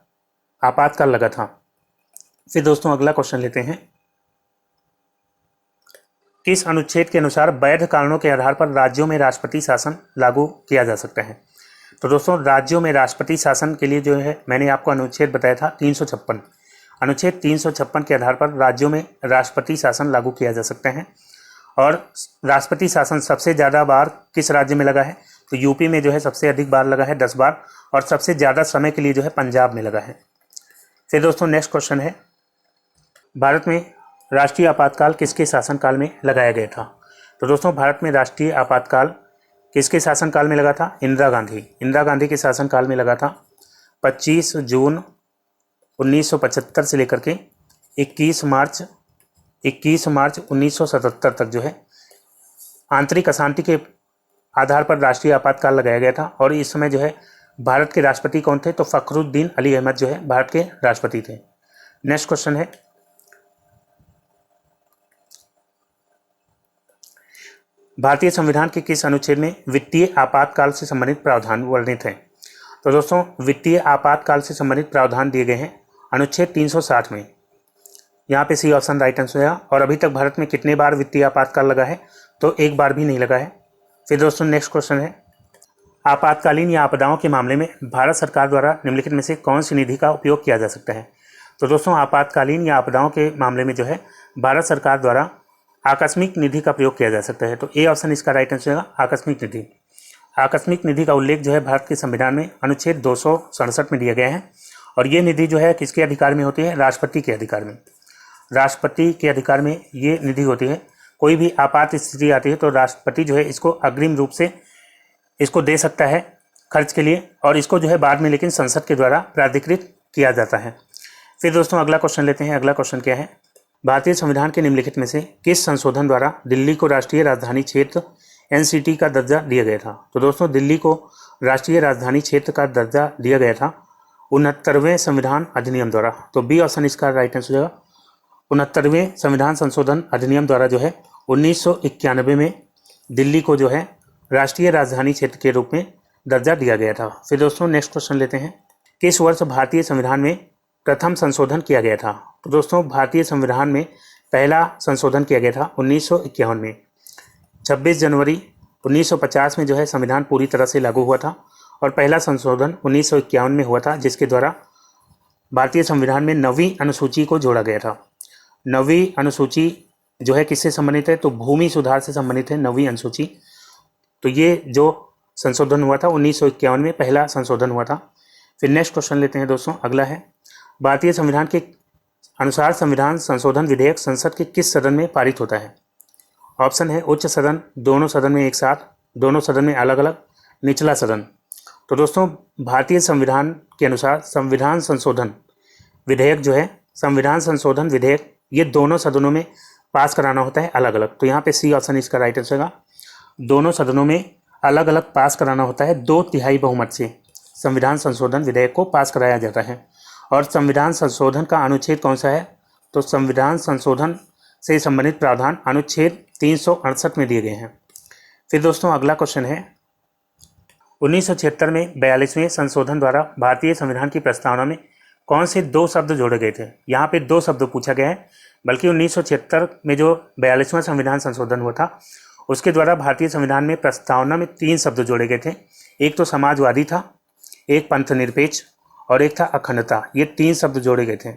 आपातकाल लगा था। फिर दोस्तों अगला क्वेश्चन लेते हैं, किस अनुच्छेद के अनुसार वैध कारणों के आधार पर राज्यों में राष्ट्रपति शासन लागू किया जा सकता है। तो दोस्तों राज्यों में राष्ट्रपति शासन के लिए जो है मैंने आपको अनुच्छेद बताया था 356। अनुच्छेद 356 के आधार पर राज्यों में राष्ट्रपति शासन लागू किया जा सकता है। और राष्ट्रपति शासन सबसे ज़्यादा बार किस राज्य में लगा है, तो यूपी में जो है सबसे अधिक बार लगा है 10 बार। और सबसे ज़्यादा समय के लिए जो है पंजाब में लगा है। फिर दोस्तों नेक्स्ट क्वेश्चन है, भारत में राष्ट्रीय आपातकाल किसके शासनकाल में लगाया गया था। तो दोस्तों भारत में राष्ट्रीय आपातकाल किसके शासनकाल में लगा था, इंदिरा गांधी के शासनकाल में लगा था। 25 जून 1975 से लेकर के 21 मार्च 1977 तक जो है आंतरिक अशांति के आधार पर राष्ट्रीय आपातकाल लगाया गया था। और इस समय जो है भारत के राष्ट्रपति कौन थे, तो फ़खरुद्दीन अली अहमद जो है भारत के राष्ट्रपति थे। नेक्स्ट क्वेश्चन है, भारतीय संविधान के किस अनुच्छेद में वित्तीय आपातकाल से संबंधित प्रावधान वर्णित हैं। तो दोस्तों वित्तीय आपातकाल से संबंधित प्रावधान दिए गए हैं अनुच्छेद 360 में। यहाँ पे सी ऑप्शन राइट आंसर है। और अभी तक भारत में कितने बार वित्तीय आपातकाल लगा है, तो एक बार भी नहीं लगा है। फिर दोस्तों नेक्स्ट क्वेश्चन है, आपातकालीन या आपदाओं के मामले में भारत सरकार द्वारा निम्नलिखित में से कौन सी निधि का उपयोग किया जा सकता है। तो दोस्तों आपातकालीन या आपदाओं के मामले में जो है भारत सरकार द्वारा आकस्मिक निधि का प्रयोग किया जा सकता है। तो ए ऑप्शन इसका राइट आंसर है आकस्मिक निधि। आकस्मिक निधि का उल्लेख जो है भारत के संविधान में अनुच्छेद 267 में दिया गया है। और ये निधि जो है किसके अधिकार में होती है, राष्ट्रपति के अधिकार में। राष्ट्रपति के अधिकार में ये निधि होती है। कोई भी आपात स्थिति आती है तो राष्ट्रपति जो है इसको अग्रिम रूप से इसको दे सकता है खर्च के लिए। और इसको जो है बाद में लेकिन संसद के द्वारा प्राधिकृत किया जाता है। फिर दोस्तों अगला क्वेश्चन लेते हैं। अगला क्वेश्चन क्या है, भारतीय संविधान के निम्नलिखित में से किस संशोधन द्वारा दिल्ली को राष्ट्रीय राजधानी क्षेत्र एनसीटी का दर्जा दिया गया था? तो दोस्तों दिल्ली को राष्ट्रीय राजधानी क्षेत्र का दर्जा दिया गया था 69वें संविधान अधिनियम द्वारा। तो बी ऑप्शन इसका राइट आंसर हो जाएगा। 69वें संविधान संशोधन अधिनियम द्वारा जो है 1991 में दिल्ली को जो है राष्ट्रीय राजधानी क्षेत्र के रूप में दर्जा दिया गया था। फिर दोस्तों नेक्स्ट क्वेश्चन लेते हैं, किस वर्ष भारतीय संविधान में प्रथम संशोधन किया गया था? तो दोस्तों भारतीय संविधान में पहला संशोधन किया गया था 1951 में। 26 जनवरी 1950 में जो है संविधान पूरी तरह से लागू हुआ था और पहला संशोधन 1951 में हुआ था, जिसके द्वारा भारतीय संविधान में 9वीं अनुसूची को जोड़ा गया था। 9वीं अनुसूची जो है किससे संबंधित है? तो भूमि सुधार से संबंधित है 9वीं अनुसूची। तो ये जो संशोधन हुआ था 1951 में पहला संशोधन हुआ था। फिर नेक्स्ट क्वेश्चन लेते हैं दोस्तों, अगला है, भारतीय संविधान के अनुसार संविधान संशोधन विधेयक संसद के किस सदन में पारित होता है? ऑप्शन है उच्च सदन, दोनों सदन में एक साथ, दोनों सदन में अलग अलग, निचला सदन। तो दोस्तों भारतीय संविधान के अनुसार संविधान संशोधन विधेयक जो है, संविधान संशोधन विधेयक ये दोनों सदनों में पास कराना होता है अलग अलग। तो यहाँ पे सी ऑप्शन इसका राइट आंसर होगा। दोनों सदनों में अलग अलग पास कराना होता है, 2/3 बहुमत से संविधान संशोधन विधेयक को पास कराया जाता है। और संविधान संशोधन का अनुच्छेद कौन सा है? तो संविधान संशोधन से संबंधित प्रावधान अनुच्छेद 368 में दिए गए हैं। फिर दोस्तों अगला क्वेश्चन है, 1976 में 42वें संशोधन द्वारा भारतीय संविधान की प्रस्तावना में कौन से 2 शब्द जोड़े गए थे? यहाँ पे 2 शब्द पूछा गया है, बल्कि 1976 में जो 42वां संविधान संशोधन हुआ था उसके द्वारा भारतीय संविधान में प्रस्तावना में 3 शब्द जोड़े गए थे। एक तो समाजवादी था, एक पंथ निरपेक्ष और एक था अखंडता। ये 3 शब्द जोड़े गए थे।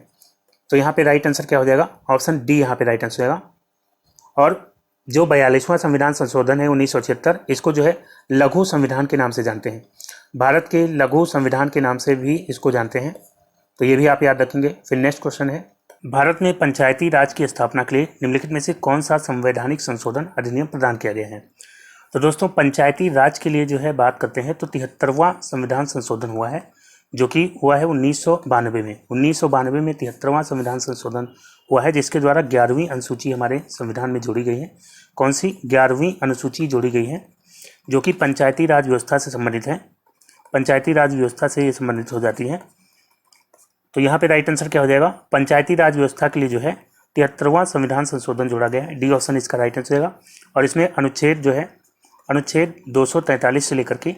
तो यहाँ पे राइट आंसर क्या हो जाएगा? ऑप्शन डी यहाँ पे राइट आंसर होगा। और जो 42वां संविधान संशोधन है 1976, इसको जो है लघु संविधान के नाम से जानते हैं। भारत के लघु संविधान के नाम से भी इसको जानते हैं, तो ये भी आप याद रखेंगे। फिर नेक्स्ट क्वेश्चन है, भारत में पंचायती राज की स्थापना के लिए निम्नलिखित में से कौन सा संवैधानिक संशोधन अधिनियम प्रदान किया गया है? तो दोस्तों पंचायती राज के लिए जो है बात करते हैं तो 73वां संविधान संशोधन हुआ है, जो कि हुआ है 1992 में। 1992 में 73वां संविधान संशोधन हुआ है, जिसके द्वारा 11वीं अनुसूची हमारे संविधान में जोड़ी गई है। कौन सी 11वीं अनुसूची जोड़ी गई है? जो कि पंचायती राज व्यवस्था से संबंधित है। पंचायती राज व्यवस्था से ये संबंधित हो जाती है। तो यहाँ पे राइट आंसर क्या हो जाएगा? पंचायती राज व्यवस्था के लिए जो है 73वां संविधान संशोधन जोड़ा गया है। डी ऑप्शन इसका राइट आंसर होगा। और इसमें अनुच्छेद जो है, अनुच्छेद 243 से लेकर के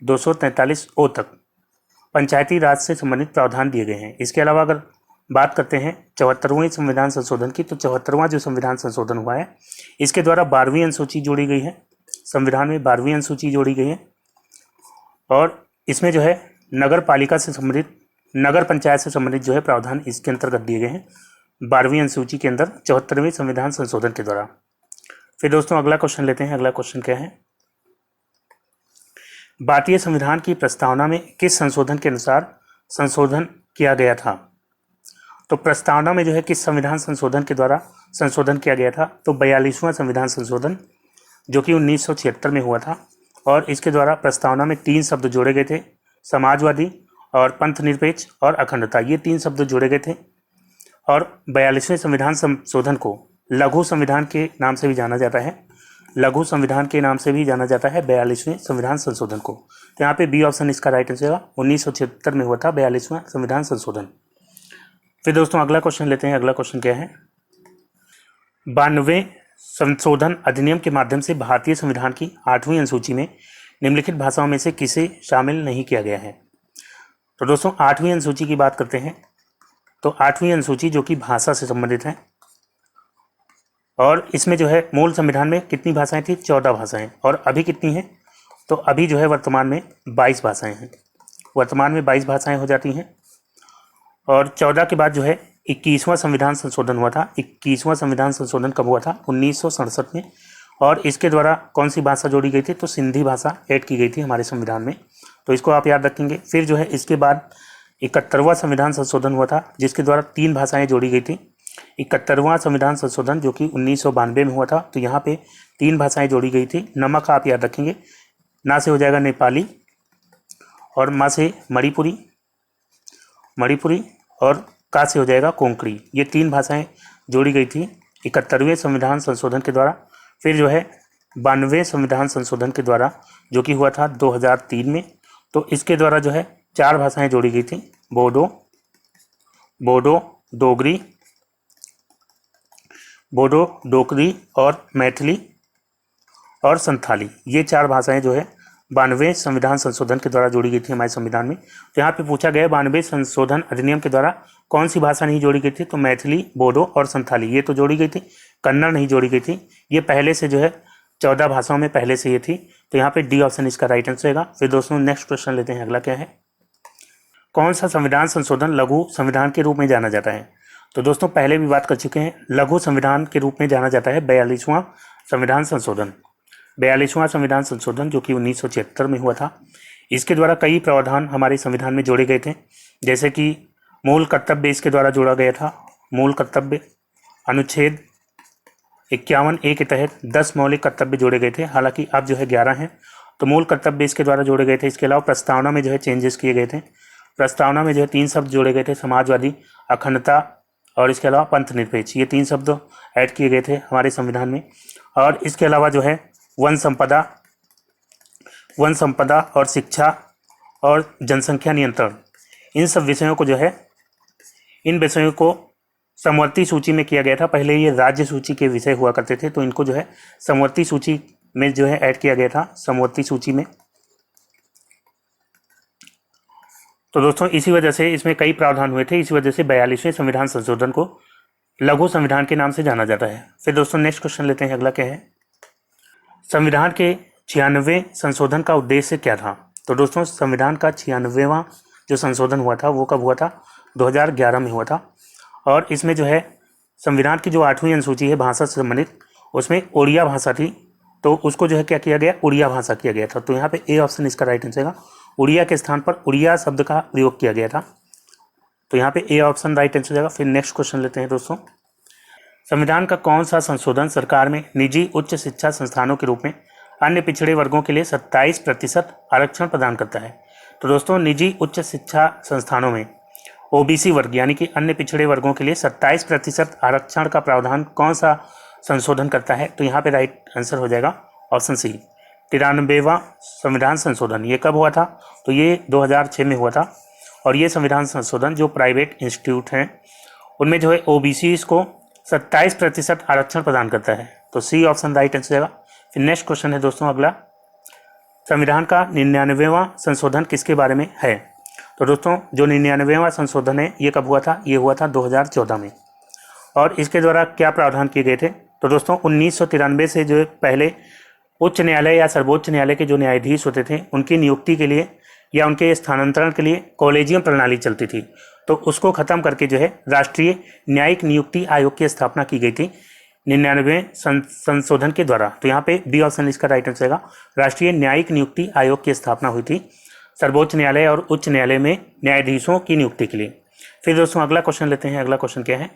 243 ओ तक पंचायती राज से संबंधित प्रावधान दिए गए हैं। इसके अलावा अगर बात करते हैं 74वें संविधान संशोधन की, तो 74वां जो संविधान संशोधन हुआ है इसके द्वारा 12वीं अनुसूची जोड़ी गई है। संविधान में 12वीं अनुसूची जोड़ी गई है और इसमें जो है नगर पालिका से संबंधित, नगर पंचायत से संबंधित जो है प्रावधान इसके अंतर्गत दिए गए हैं 12वीं अनुसूची के अंदर 74वें संविधान संशोधन के द्वारा। फिर दोस्तों अगला क्वेश्चन लेते हैं। अगला क्वेश्चन क्या है, भारतीय संविधान की प्रस्तावना में किस संशोधन के अनुसार संशोधन किया गया था? तो प्रस्तावना में जो है किस संविधान संशोधन के द्वारा संशोधन किया गया था? तो 42वां संविधान संशोधन, जो कि 1976 में हुआ था। और इसके द्वारा प्रस्तावना में 3 शब्द जोड़े गए थे, समाजवादी और पंथ निरपेक्ष और अखंडता। ये 3 शब्द जोड़े गए थे। और 42वें संविधान संशोधन को लघु संविधान के नाम से भी जाना जाता है। लघु संविधान के नाम से भी जाना जाता है 42वें संविधान संशोधन को। तो यहाँ पे बी ऑप्शन इसका राइट आंसर होगा। 1976 में हुआ था 42वां संविधान संशोधन। फिर दोस्तों अगला क्वेश्चन लेते हैं। अगला क्वेश्चन क्या है, 92वें संशोधन अधिनियम के माध्यम से भारतीय संविधान की 8वीं अनुसूची में निम्नलिखित भाषाओं में से किसे शामिल नहीं किया गया है? तो दोस्तों 8वीं अनुसूची की बात करते हैं तो 8वीं अनुसूची जो कि भाषा से संबंधित है, और इसमें जो है मूल संविधान में कितनी भाषाएं थी? 14 भाषाएं। और अभी कितनी हैं? तो अभी जो है वर्तमान में 22 भाषाएं हैं। वर्तमान में 22 भाषाएं हो जाती हैं। और 14 के बाद जो है 21वां संविधान संशोधन हुआ था। 21वां संविधान संशोधन कब हुआ था? 1967 में। और इसके द्वारा कौन सी भाषा जोड़ी गई थी? तो सिंधी भाषा ऐड की गई थी हमारे संविधान में। तो इसको आप याद रखेंगे। फिर जो है इसके बाद 71वां संविधान संशोधन हुआ था, जिसके द्वारा 3 भाषाएं जोड़ी गई थी। 71वां संविधान संशोधन जो कि 1992 में हुआ था, तो यहाँ पे 3 भाषाएं जोड़ी गई थी। नमक आप याद रखेंगे, ना से हो जाएगा नेपाली, और मा से मणिपुरी और का से हो जाएगा कोंकणी। ये 3 भाषाएं जोड़ी गई थी 71वें संविधान संशोधन के द्वारा, फिर जो है 92वें संविधान संशोधन के द्वारा जो कि हुआ था 2003 में। तो इसके द्वारा जो है 4 भाषाएं जोड़ी गई थी, बोडो डोगरी और मैथिली और संथाली। ये 4 भाषाएं जो है 92वें संविधान संशोधन के द्वारा जोड़ी गई थी हमारे संविधान में। तो यहाँ पे पूछा गया 92वें संशोधन अधिनियम के द्वारा कौन सी भाषा नहीं जोड़ी गई थी, तो मैथिली, बोडो और संथाली ये तो जोड़ी गई थी, कन्नड़ नहीं जोड़ी गई थी। ये पहले से जो है 14 भाषाओं में पहले से ये थी। तो यहाँ पे डी ऑप्शन इसका राइट आंसर रहेगा। फिर दोस्तों नेक्स्ट क्वेश्चन लेते हैं, अगला क्या है, कौन सा संविधान संशोधन लघु संविधान के रूप में जाना जाता है। तो दोस्तों पहले भी बात कर चुके हैं, लघु संविधान के रूप में जाना जाता है 42वां संविधान संशोधन। 42वां संविधान संशोधन जो कि 1976 में हुआ था। इसके द्वारा कई प्रावधान हमारे संविधान में जोड़े गए थे, जैसे कि मूल कर्तव्य इसके द्वारा जोड़ा गया था। मूल कर्तव्य अनुच्छेद 51A के तहत 10 मौलिक कर्तव्य जोड़े गए थे, हालांकि अब जो है 11 हैं। तो मूल कर्तव्य इसके द्वारा जोड़े गए थे। इसके अलावा प्रस्तावना में जो है चेंजेस किए गए थे। प्रस्तावना में जो है 3 शब्द जोड़े गए थे, समाजवादी, अखंडता और इसके अलावा पंथ निरपेक्ष। ये 3 शब्द ऐड किए गए थे हमारे संविधान में। और इसके अलावा जो है वन संपदा और शिक्षा और जनसंख्या नियंत्रण, इन सब विषयों को जो है, इन विषयों को समवर्ती सूची में किया गया था। पहले ये राज्य सूची के विषय हुआ करते थे, तो इनको जो है समवर्ती सूची में जो है ऐड किया गया था, समवर्ती सूची में। तो दोस्तों इसी वजह से इसमें कई प्रावधान हुए थे, इसी वजह से 42वें संविधान संशोधन को लघु संविधान के नाम से जाना जाता है। फिर दोस्तों नेक्स्ट क्वेश्चन लेते हैं, अगला क्या है, संविधान के 96वें संशोधन का उद्देश्य क्या था। तो दोस्तों संविधान का 96वां जो संशोधन हुआ था वो कब हुआ था, 2011 में हुआ था। और इसमें जो है संविधान की जो 8वीं अनुसूची है भाषा से संबंधित, उसमें ओडिया भाषा थी, तो उसको जो है क्या किया गया, उड़िया भाषा किया गया था। तो यहाँ पे ए ऑप्शन इसका राइट आंसर है। उड़िया के स्थान पर उड़िया शब्द का प्रयोग किया गया था, तो यहाँ पे ए ऑप्शन राइट आंसर हो जाएगा। फिर नेक्स्ट क्वेश्चन लेते हैं दोस्तों, संविधान का कौन सा संशोधन सरकार में निजी उच्च शिक्षा संस्थानों के रूप में अन्य पिछड़े वर्गों के लिए 27% आरक्षण प्रदान करता है। तो दोस्तों निजी उच्च शिक्षा संस्थानों में ओबीसी वर्ग यानी कि अन्य पिछड़े वर्गों के लिए 27% आरक्षण का प्रावधान कौन सा संशोधन करता है, तो यहाँ पे राइट आंसर हो जाएगा ऑप्शन सी, 93वां संविधान संशोधन। ये कब हुआ था, तो ये 2006 में हुआ था। और ये संविधान संशोधन जो प्राइवेट इंस्टीट्यूट हैं उनमें जो है ओबीसी को 27% आरक्षण प्रदान करता है, तो सी ऑप्शन राइट आंसर जाएगा। फिर नेक्स्ट क्वेश्चन है दोस्तों अगला, संविधान का 99वां संशोधन किसके बारे में है। तो दोस्तों जो 99वां संशोधन है ये कब हुआ था, ये हुआ था 2014 में। और इसके द्वारा क्या प्रावधान किए गए थे, तो दोस्तों 1993 से जो पहले उच्च न्यायालय या सर्वोच्च न्यायालय के जो न्यायाधीश होते थे उनकी नियुक्ति के लिए या उनके स्थानांतरण के लिए कॉलेजियम प्रणाली चलती थी, तो उसको खत्म करके जो है राष्ट्रीय न्यायिक नियुक्ति आयोग की स्थापना की गई थी 99वें संशोधन के द्वारा। तो यहाँ पे बी ऑप्शन इसका राइट आंसर रहेगा, राष्ट्रीय न्यायिक नियुक्ति आयोग की स्थापना हुई थी सर्वोच्च न्यायालय और उच्च न्यायालय में न्यायाधीशों की नियुक्ति के लिए। फिर दोस्तों अगला क्वेश्चन लेते हैं, अगला क्वेश्चन क्या है,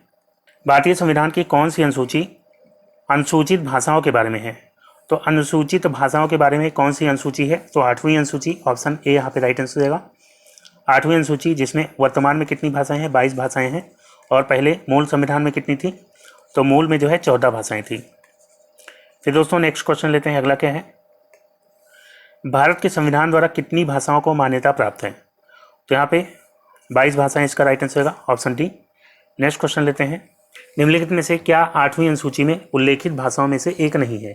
भारतीय संविधान की कौन सी अनुसूची अनुसूचित भाषाओं के बारे में है। तो अनुसूचित भाषाओं के बारे में कौन सी अनुसूची है, तो 8वीं अनुसूची, ऑप्शन ए यहाँ पे राइट आंसर देगा। 8वीं अनुसूची जिसमें वर्तमान में कितनी भाषाएं हैं, 22 भाषाएं हैं, और पहले मूल संविधान में कितनी थी, तो मूल में जो है 14 भाषाएं थी। फिर दोस्तों नेक्स्ट क्वेश्चन लेते हैं, अगला क्या है, भारत के संविधान द्वारा कितनी भाषाओं को मान्यता प्राप्त है। तो यहाँ पे 22 भाषाएं इसका राइट आंसर होगा, ऑप्शन डी। नेक्स्ट क्वेश्चन लेते हैं, निम्नलिखित में से क्या 8वीं अनुसूची में उल्लेखित भाषाओं में से एक नहीं है।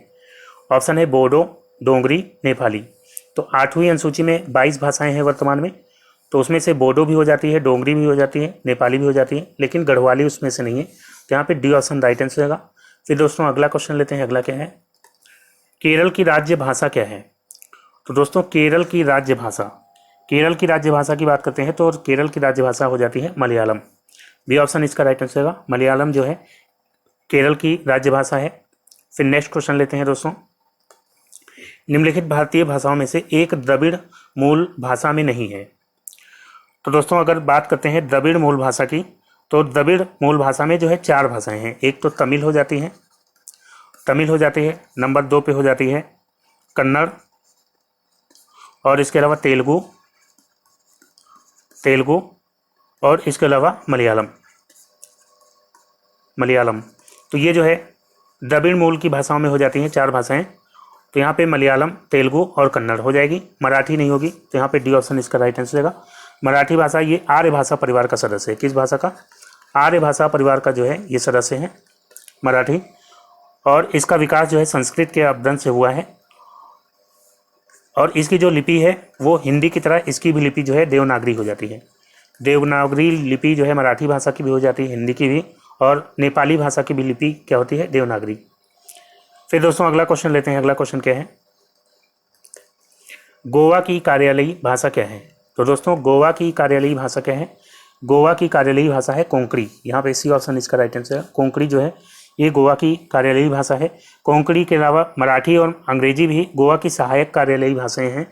ऑप्शन है बोडो, डोगरी, नेपाली। तो 8वीं अनुसूची में 22 भाषाएं हैं वर्तमान में, तो उसमें से बोडो भी हो जाती है, डोगरी भी हो जाती है, नेपाली भी हो जाती है, लेकिन गढ़वाली उसमें से नहीं है। तो यहाँ पे डी ऑप्शन राइट आंसर रहेगा। फिर दोस्तों अगला क्वेश्चन लेते हैं, अगला क्या है, केरल की राज्य भाषा क्या है। तो दोस्तों केरल की राज्य भाषा की बात करते हैं तो केरल की राज्य भाषा हो जाती है मलयालम। बी ऑप्शन इसका राइट आंसर होगा, मलयालम जो है केरल की राज्य भाषा है। फिर नेक्स्ट क्वेश्चन लेते हैं दोस्तों, निम्नलिखित भारतीय भाषाओं में से एक द्रविड़ मूल भाषा में नहीं है। तो दोस्तों अगर बात करते हैं द्रविड़ मूल भाषा की, तो द्रविड़ मूल भाषा में जो है 4 भाषाएं हैं। एक तो तमिल हो जाती है, नंबर 2 पे हो जाती है कन्नड़, और इसके अलावा तेलुगु, और इसके अलावा मलयालम। मलयालम। तो ये जो है द्रविड़ मूल की भाषाओं में हो जाती हैं 4 भाषाएं। तो यहाँ पे मलयालम, तेलुगु और कन्नड़ हो जाएगी, मराठी नहीं होगी। तो यहाँ पे डी ऑप्शन इसका राइट आंसर रहेगा। मराठी भाषा ये आर्य भाषा परिवार का सदस्य है। किस भाषा का? आर्य भाषा परिवार का जो है ये सदस्य है मराठी। और इसका विकास जो है संस्कृत के अपभ्रंश से हुआ है। और इसकी जो लिपि है वो हिंदी की तरह इसकी भी लिपि जो है देवनागरी हो जाती है। देवनागरी लिपि जो है मराठी भाषा की भी हो जाती है, हिंदी की भी, और नेपाली भाषा की भी लिपि क्या होती है? देवनागरी। फिर दोस्तों अगला क्वेश्चन लेते हैं। अगला क्वेश्चन क्या है? गोवा की कार्यालयी भाषा क्या है? तो दोस्तों गोवा की कार्यालयी भाषा क्या है? गोवा की कार्यालयी भाषा है कोंकणी। यहाँ पे सी ऑप्शन इसका राइट आंसर है। कोंकणी जो है ये गोवा की कार्यालयी भाषा है। कोंकणी के अलावा मराठी और अंग्रेजी भी गोवा की सहायक कार्यालयी भाषाएं हैं,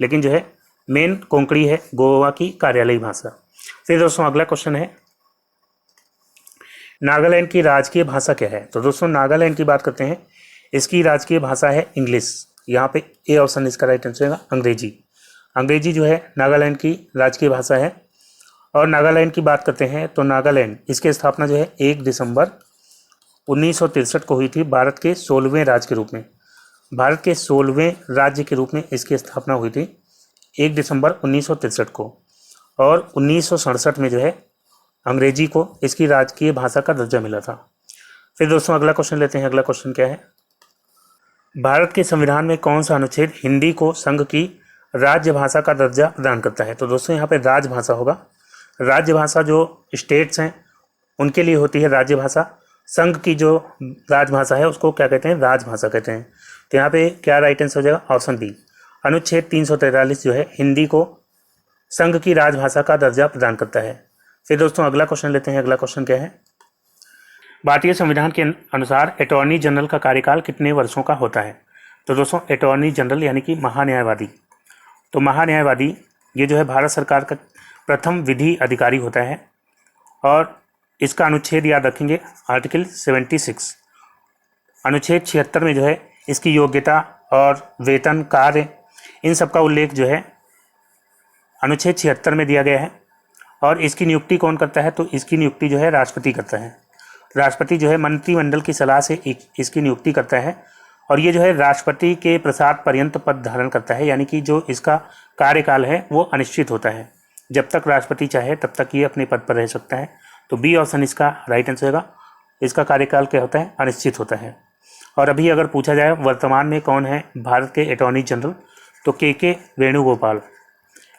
लेकिन जो है मेन कोंकणी है गोवा की कार्यालयी भाषा। फिर दोस्तों अगला क्वेश्चन है नागालैंड की राजकीय भाषा क्या है? तो दोस्तों नागालैंड की बात करते हैं। इसकी राजकीय भाषा है इंग्लिश। यहाँ पे ए ऑप्शन इसका राइट आंसर है अंग्रेजी। अंग्रेजी जो है नागालैंड की राजकीय भाषा है। और नागालैंड की बात करते हैं तो नागालैंड इसकी स्थापना जो है 1 दिसंबर 1963 को हुई थी, भारत के 16वें राज्य के रूप में। भारत के 16वें राज्य के रूप में इसकी स्थापना हुई थी 1 दिसंबर 1963 को। और 1967 में जो है अंग्रेजी को इसकी राजकीय भाषा का दर्जा मिला था। फिर दोस्तों अगला क्वेश्चन लेते हैं। अगला क्वेश्चन क्या है? भारत के संविधान में कौन सा अनुच्छेद हिंदी को संघ की राज्य भाषा का दर्जा प्रदान करता है? तो दोस्तों यहाँ पे राजभाषा होगा। राज्य भाषा जो स्टेट्स हैं उनके लिए होती है राज्य भाषा। संघ की जो राजभाषा है उसको क्या कहते हैं? राजभाषा कहते हैं। तो यहाँ पे क्या राइट आंसर हो जाएगा? Option B. अनुच्छेद 343 जो है हिंदी को संघ की राजभाषा का दर्जा प्रदान करता है। फिर दोस्तों अगला क्वेश्चन लेते हैं। अगला क्वेश्चन क्या है? भारतीय संविधान के अनुसार अटॉर्नी जनरल का कार्यकाल कितने वर्षों का होता है? तो दोस्तों अटॉर्नी जनरल यानी कि महान्यायवादी। तो महान्यायवादी ये जो है भारत सरकार का प्रथम विधि अधिकारी होता है। और इसका अनुच्छेद याद रखेंगे आर्टिकल 76। अनुच्छेद 76 में जो है इसकी योग्यता और वेतन, कार्य, इन सब का उल्लेख जो है अनुच्छेद 76 में दिया गया है। और इसकी नियुक्ति कौन करता है? तो इसकी नियुक्ति जो है राष्ट्रपति करता है। राष्ट्रपति जो है मंत्रिमंडल की सलाह से इसकी नियुक्ति करता है। और ये जो है राष्ट्रपति के प्रसाद पर्यंत पद धारण करता है, यानी कि जो इसका कार्यकाल है वो अनिश्चित होता है। जब तक राष्ट्रपति चाहे तब तक ये अपने पद पर रह सकता है। तो बी ऑप्शन इसका राइट आंसर होगा। इसका कार्यकाल क्या होता है? अनिश्चित होता है। और अभी अगर पूछा जाए वर्तमान में कौन है भारत के अटॉर्नी जनरल, तो के वेणुगोपाल।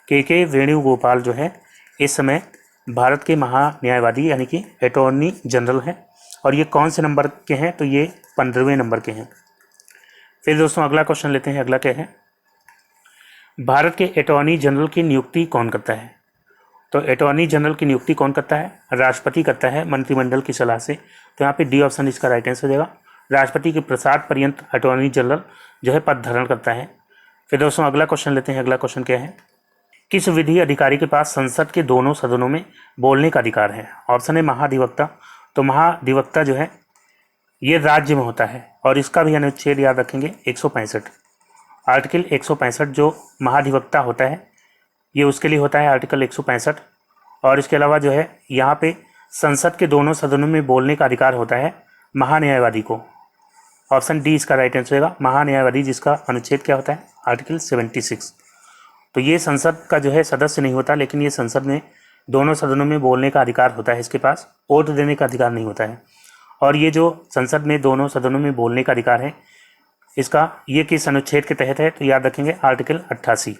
के वेणुगोपाल जो है इस समय भारत के महान्यायवादी यानी कि अटॉर्नी जनरल हैं। और ये कौन से नंबर के हैं? तो ये 15वें नंबर के हैं। फिर दोस्तों अगला क्वेश्चन लेते हैं। अगला क्या है? भारत के अटॉर्नी जनरल की नियुक्ति कौन करता है? तो अटॉर्नी जनरल की नियुक्ति कौन करता है? राष्ट्रपति करता है मंत्रिमंडल की सलाह से। तो यहाँ पे डी ऑप्शन इसका राइट आंसर हो जाएगा। राष्ट्रपति के प्रसाद पर्यंत अटॉर्नी जनरल जो है पद धारण करता है। फिर दोस्तों अगला क्वेश्चन लेते हैं। अगला क्वेश्चन क्या है? किस विधि अधिकारी के पास संसद के दोनों सदनों में बोलने का अधिकार है? ऑप्शन है महाधिवक्ता। तो महाधिवक्ता जो है ये राज्य में होता है। और इसका भी अनुच्छेद याद रखेंगे 165। आर्टिकल 165 जो महाधिवक्ता होता है ये उसके लिए होता है आर्टिकल 165। और इसके अलावा जो है यहाँ पे संसद के दोनों सदनों में बोलने का अधिकार होता है महान्यायवादी को। ऑप्शन डी इसका राइट आंसर होगा। महान्यायवादी जिसका अनुच्छेद क्या होता है? आर्टिकल 76। तो ये संसद का जो है सदस्य नहीं होता, लेकिन ये संसद में दोनों सदनों में बोलने का अधिकार होता है। इसके पास वोट देने का अधिकार नहीं होता है। और ये जो संसद में दोनों सदनों में बोलने का अधिकार है इसका ये किस अनुच्छेद के तहत है? तो याद रखेंगे आर्टिकल 88।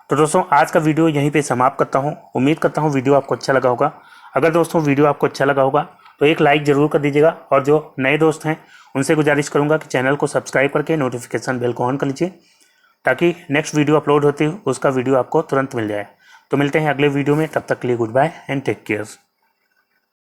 तो दोस्तों आज का वीडियो यहीं पे समाप्त करता हूँ। उम्मीद करता हूँ वीडियो आपको अच्छा लगा होगा। अगर दोस्तों वीडियो आपको अच्छा लगा होगा तो एक लाइक ज़रूर कर दीजिएगा। और जो नए दोस्त हैं उनसे गुजारिश करूँगा कि चैनल को सब्सक्राइब करके नोटिफिकेशन बेल को ऑन कर लीजिए, ताकि नेक्स्ट वीडियो अपलोड होती है उसका वीडियो आपको तुरंत मिल जाए। तो मिलते हैं अगले वीडियो में, तब तक के लिए good bye and take care.